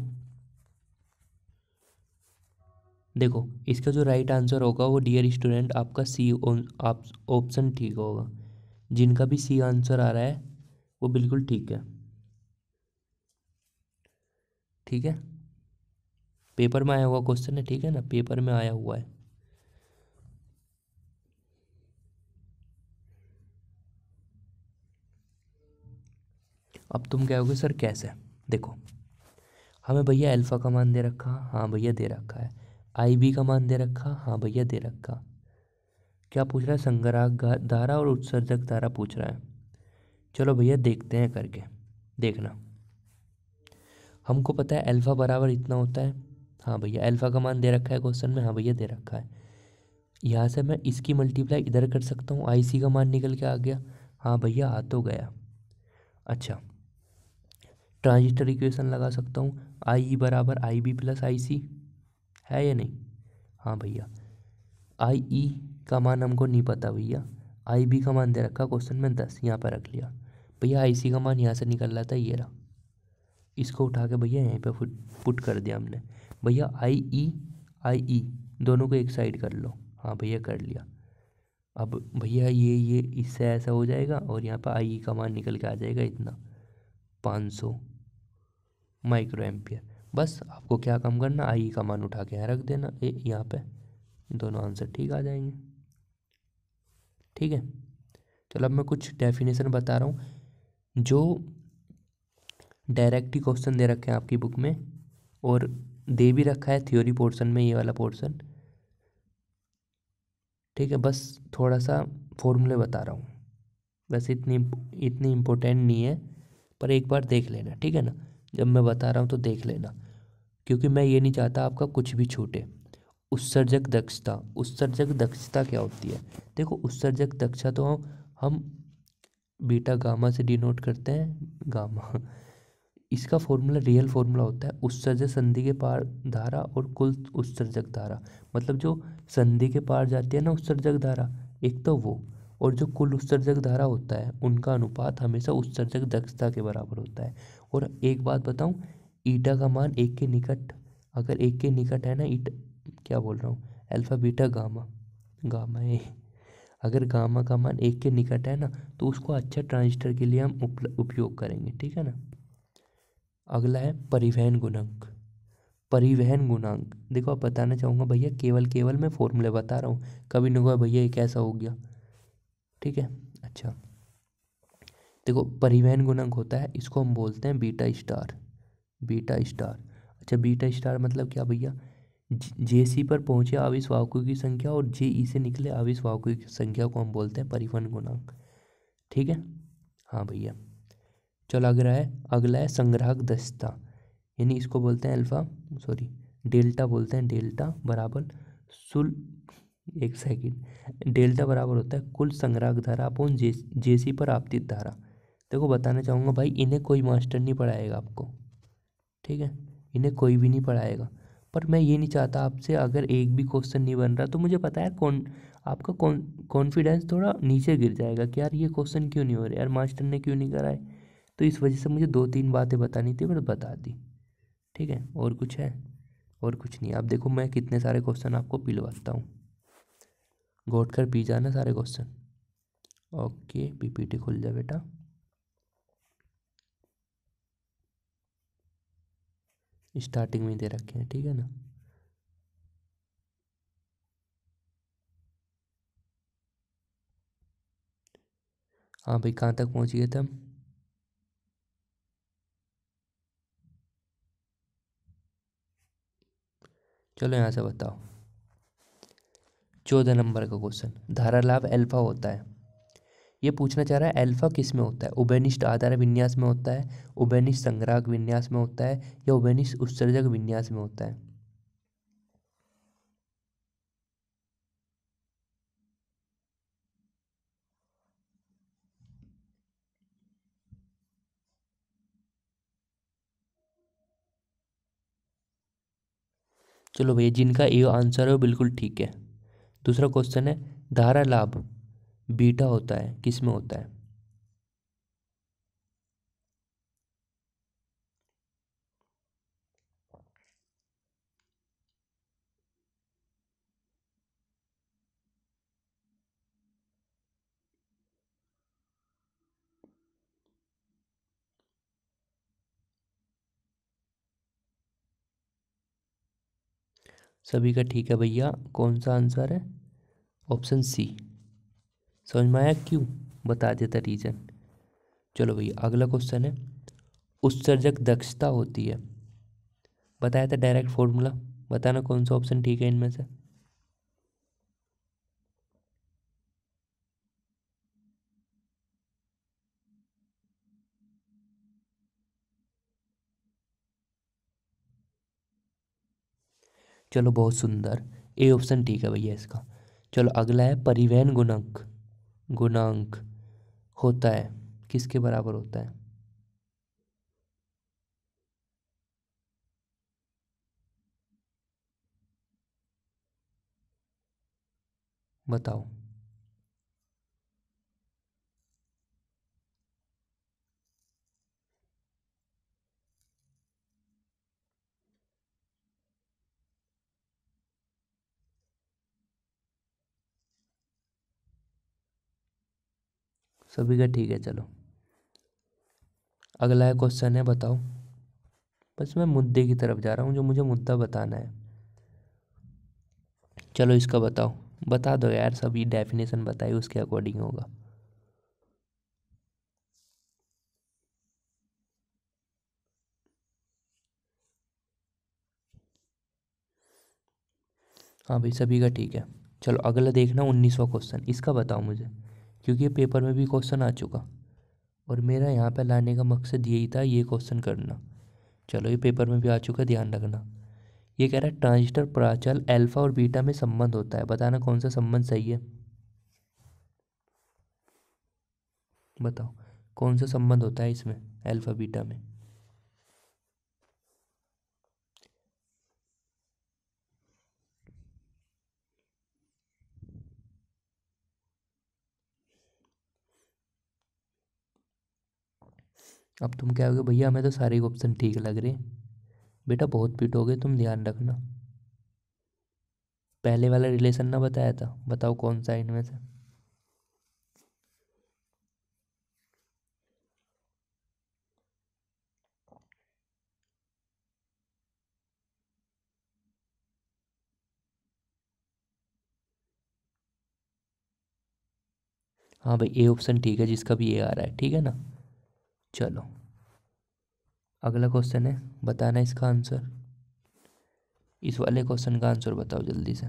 देखो, इसका जो राइट आंसर होगा वो डियर स्टूडेंट आपका सी आप ऑप्शन ठीक होगा। जिनका भी सी आंसर आ रहा है वो बिल्कुल ठीक है। ठीक है, पेपर में आया हुआ क्वेश्चन है, ठीक है ना, पेपर में आया हुआ है। अब तुम कहोगे सर कैसे? देखो, हमें भैया अल्फा का मान दे रखा, हाँ भैया दे रखा है। आई बी का मान दे रखा, हाँ भैया दे रखा। क्या पूछ रहा है? संग्राहक धारा और उत्सर्जक धारा पूछ रहा है। चलो भैया देखते हैं करके, देखना। हमको पता है अल्फा बराबर इतना होता है, हाँ भैया अल्फा का मान दे रखा है क्वेश्चन में, हाँ भैया दे रखा है। यहाँ से मैं इसकी मल्टीप्लाई इधर कर सकता हूँ, आई सी का मान निकल के आ गया, हाँ भैया आ तो गया। अच्छा, ट्रांजिस्टर इक्वेशन लगा सकता हूँ, आई ई बराबर आई बी प्लस आई सी, है या नहीं? हाँ भैया, आई ई का मान हमको नहीं पता भैया, आई बी का मान दे रखा क्वेश्चन में 10, यहाँ पर रख लिया। भैया आई सी का मान यहाँ से निकल रहा था, ये रहा, इसको उठा के भैया यहीं पे पुट कर दिया हमने। भैया आई ई दोनों को एक साइड कर लो, हाँ भैया कर लिया। अब भैया ये इससे ऐसा हो जाएगा और यहाँ पर आई ई का मान निकल के आ जाएगा इतना, 500 माइक्रो एम्पियर। बस आपको क्या काम करना, आई का मान उठा के यहाँ रख देना, यहाँ पे दोनों आंसर ठीक आ जाएंगे। ठीक है, चलो अब मैं कुछ डेफिनेशन बता रहा हूँ जो डायरेक्ट ही क्वेश्चन दे रखे हैं आपकी बुक में, और दे भी रखा है थ्योरी पोर्शन में ये वाला पोर्शन। ठीक है, बस थोड़ा सा फॉर्मूले बता रहा हूँ, वैसे इतनी इम्पोर्टेंट नहीं है, पर एक बार देख लेना, ठीक है ना। जब मैं बता रहा हूँ तो देख लेना, क्योंकि मैं ये नहीं चाहता आपका कुछ भी छूटे। उत्सर्जक दक्षता, उत्सर्जक दक्षता क्या होती है? देखो, उत्सर्जक दक्षता तो हम बीटा गामा से डिनोट करते हैं, गामा। इसका फॉर्मूला रियल फॉर्मूला होता है उत्सर्जक संधि के पार धारा और कुल उत्सर्जक धारा। मतलब जो संधि के पार जाती है ना उत्सर्जक धारा, एक तो वो, और जो कुल उत्सर्जक धारा होता है उनका अनुपात हमेशा उत्सर्जक दक्षता के बराबर होता है। और एक बात बताऊं, ईटा का मान एक के निकट, अगर एक के निकट है ना, क्या बोल रहा हूँ, अल्फा बीटा गामा, गामा ए, अगर गामा का मान एक के निकट है ना, तो उसको अच्छा ट्रांजिस्टर के लिए हम उपयोग करेंगे, ठीक है ना। अगला है परिवहन गुणांक। परिवहन गुणांक, देखो, आप बताना चाहूँगा भैया, केवल केवल मैं फॉर्मूले बता रहा हूँ, कभी न कभी भैया ये कैसा हो गया, ठीक है। अच्छा, देखो, परिवहन गुणांक होता है, इसको हम बोलते हैं बीटा स्टार, बीटा स्टार। अच्छा, बीटा स्टार मतलब क्या भैया? जे सी पर पहुंचे आवेश वाहकों की संख्या और जे ई से निकले आवेश वाहकों की संख्या को हम बोलते हैं परिवहन गुणांक, ठीक है। हाँ भैया, चलो अगला है संग्राहक दक्षता, यानी इसको बोलते हैं अल्फा, सॉरी डेल्टा बोलते हैं, डेल्टा बराबर सुल, एक सेकंड, डेल्टा बराबर होता है कुल संग्राहक धारा अपॉन जेसी पर आपतित धारा। देखो, बताना चाहूँगा भाई, इन्हें कोई मास्टर नहीं पढ़ाएगा आपको, ठीक है, इन्हें कोई भी नहीं पढ़ाएगा। पर मैं ये नहीं चाहता आपसे, अगर एक भी क्वेश्चन नहीं बन रहा तो मुझे पता है आपका कॉन्फिडेंस थोड़ा नीचे गिर जाएगा कि यार ये क्वेश्चन क्यों नहीं हो रहे, यार मास्टर ने क्यों नहीं कराए। तो इस वजह से मुझे 2-3 बातें बतानी थी, पर बता दी, ठीक है। और कुछ है? और कुछ नहीं। अब देखो, मैं कितने सारे क्वेश्चन आपको पिलवाता हूँ, घोट कर पी जाना सारे क्वेश्चन। ओके, पीपीटी खुल जा बेटा। स्टार्टिंग में ही दे रखे हैं, ठीक है ना। हाँ भाई, कहाँ तक पहुँच गए थे हम? चलो यहाँ से बताओ, 14 नंबर का क्वेश्चन, धारा लाभ अल्फा होता है। ये पूछना चाह रहा है अल्फा किस में होता है, उभयनिष्ठ आधार विन्यास में होता है, उभयनिष्ठ संग्राहक विन्यास में होता है, या उभयनिष्ठ उत्सर्जक विन्यास में होता है। चलो भैया, जिनका ये आंसर है वो बिल्कुल ठीक है। दूसरा क्वेश्चन है, धारा लाभ बीटा होता है, किस में होता है? सभी का ठीक है भैया। कौन सा आंसर है? Option C. समझ में आया क्यों? बता देता रीजन। चलो भैया अगला क्वेश्चन है। उत्सर्जक दक्षता होती है, बताया था डायरेक्ट फॉर्मूला। बताना कौन सा ऑप्शन ठीक है इनमें से। चलो बहुत सुंदर, ए ऑप्शन ठीक है भैया इसका। चलो अगला है परिवहन गुणांक। गुणांक होता है, किसके बराबर होता है? बताओ। सभी का ठीक है। चलो अगला है क्वेश्चन है, बताओ। बस मैं मुद्दे की तरफ जा रहा हूँ, जो मुझे मुद्दा बताना है। चलो इसका बताओ। बता दो यार, सभी डेफिनेशन बताइए, उसके अकॉर्डिंग होगा। हाँ भाई सभी का ठीक है। चलो अगला देखना 19वां क्वेश्चन, इसका बताओ मुझे, क्योंकि ये पेपर में भी क्वेश्चन आ चुका और मेरा यहाँ पे लाने का मकसद यही था, ये क्वेश्चन करना। चलो ये पेपर में भी आ चुका, ध्यान रखना। ये कह रहा है ट्रांजिस्टर प्राचल अल्फा और बीटा में संबंध होता है, बताना कौन सा संबंध सही है। बताओ कौन सा संबंध होता है इसमें, अल्फा बीटा में। अब तुम क्या कहोगे, भैया हमें तो सारे ऑप्शन ठीक लग रहे हैं। बेटा बहुत पिटोगे तुम, ध्यान रखना। पहले वाला रिलेशन ना बताया था, बताओ कौन सा है इनमें से। हाँ भाई ए ऑप्शन ठीक है, जिसका भी ए आ रहा है, ठीक है ना। चलो अगला क्वेश्चन है, बताना इसका आंसर। इस वाले क्वेश्चन का आंसर बताओ जल्दी से।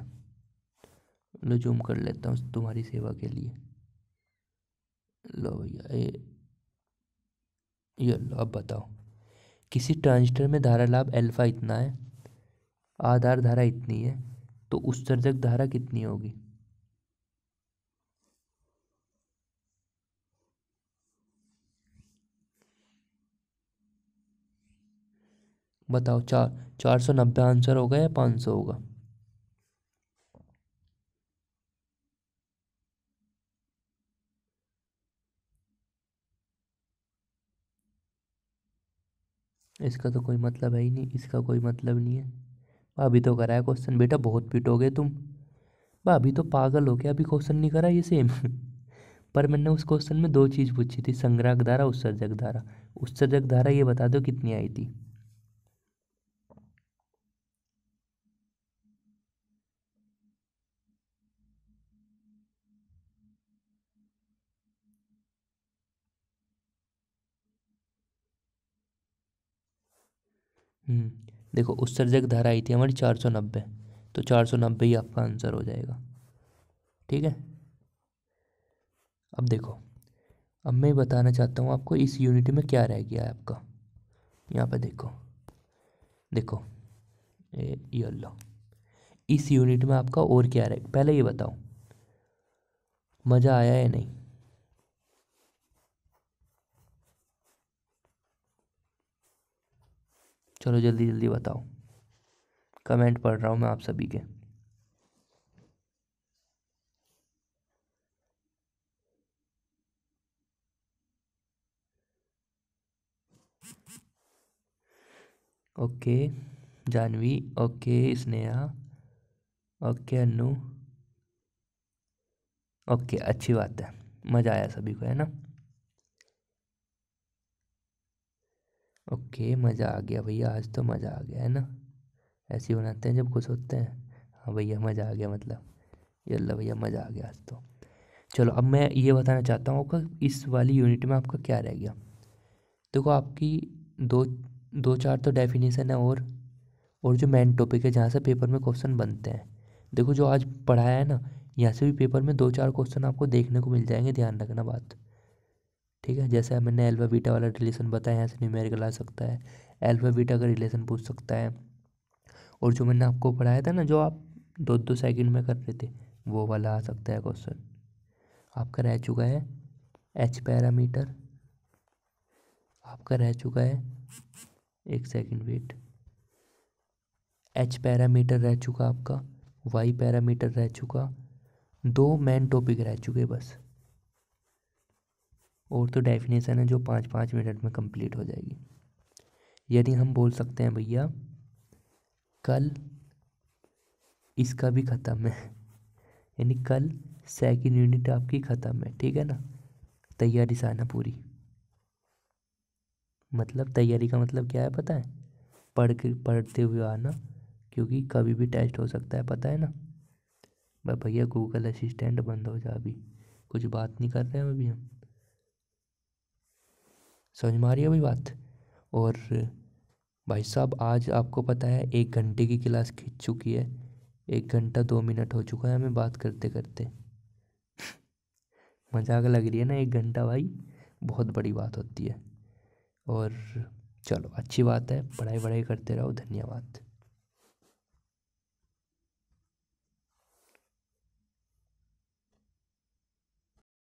लो जूम कर लेता हूँ तुम्हारी सेवा के लिए। लो भैया ये लो, अब बताओ। किसी ट्रांजिस्टर में धारा लाभ अल्फा इतना है, आधार धारा इतनी है, तो उत्सर्जक धारा कितनी होगी? बताओ। 490 आंसर होगा या 500 होगा? इसका तो कोई मतलब है ही नहीं, इसका कोई मतलब नहीं है। अभी तो करा है क्वेश्चन, बेटा बहुत पिटोगे तुम। अभी तो पागल हो गया, अभी क्वेश्चन नहीं करा ये सेम। पर मैंने उस क्वेश्चन में दो चीज पूछी थी, संग्राहक धारा उत्सर्जक धारा। उत्सर्जक धारा ये बता दो कितनी आई थी। देखो उत्सर्जक धारा आई थी हमारी 490, तो 490 ही आपका आंसर हो जाएगा। ठीक है। अब देखो, अब मैं बताना चाहता हूँ आपको इस यूनिट में क्या रह गया है आपका। यहाँ पे देखो, देखो ये लो। इस यूनिट में आपका और क्या रहे, पहले ये बताओ मज़ा आया या नहीं। चलो जल्दी जल्दी बताओ, कमेंट पढ़ रहा हूँ मैं आप सभी के। Okay Janhvi, okay Sneha, okay Anu, okay अच्छी बात है। मज़ा आया सभी को, है ना। ओके मज़ा आ गया भैया, आज तो मज़ा आ गया, है ना। ऐसे ही बनाते हैं जब खुश होते हैं। हाँ भैया मज़ा आ गया, मतलब यल्ला भैया मज़ा आ गया आज तो। चलो अब मैं ये बताना चाहता हूँ कि इस वाली यूनिट में आपका क्या रह गया। देखो आपकी दो दो चार तो डेफिनेशन है, और जो मेन टॉपिक है जहाँ से पेपर में क्वेश्चन बनते हैं। देखो जो आज पढ़ाया है ना, यहाँ से भी पेपर में 2-4 क्वेश्चन आपको देखने को मिल जाएंगे, ध्यान रखना बात। ठीक है, जैसे मैंने अल्फा बीटा वाला रिलेशन बताया, यहाँ से न्यूमेरिकल आ सकता है, अल्फा बीटा का रिलेशन पूछ सकता है। और जो मैंने आपको पढ़ाया था ना, जो आप 2-2 सेकंड में कर रहे थे, वो वाला आ सकता है क्वेश्चन। आपका रह चुका है एच पैरामीटर, आपका रह चुका है, एक सेकंड वेट, एच पैरामीटर रह चुका आपका, वाई पैरामीटर रह चुका, 2 मेन टॉपिक रह चुके बस। और तो डेफिनेशन है जो 5-5 मिनट में कंप्लीट हो जाएगी। यानी हम बोल सकते हैं भैया कल इसका भी ख़त्म है, यानी कल सेकंड यूनिट आपकी ख़त्म है। ठीक है ना, तैयारी से आना पूरी। मतलब तैयारी का मतलब क्या है पता है? पढ़ते हुए आना, क्योंकि कभी भी टेस्ट हो सकता है, पता है ना। भाई भैया गूगल असिस्टेंट बंद हो जा, अभी कुछ बात नहीं कर रहे हैं अभी हम। समझ में आ रही है अभी बात? और भाई साहब आज आपको पता है 1 घंटे की क्लास खींच चुकी है, 1 घंटा 2 मिनट हो चुका है हमें बात करते करते। मजाक लग रही है ना? 1 घंटा भाई बहुत बड़ी बात होती है। और चलो अच्छी बात है, पढ़ाई करते रहो। धन्यवाद।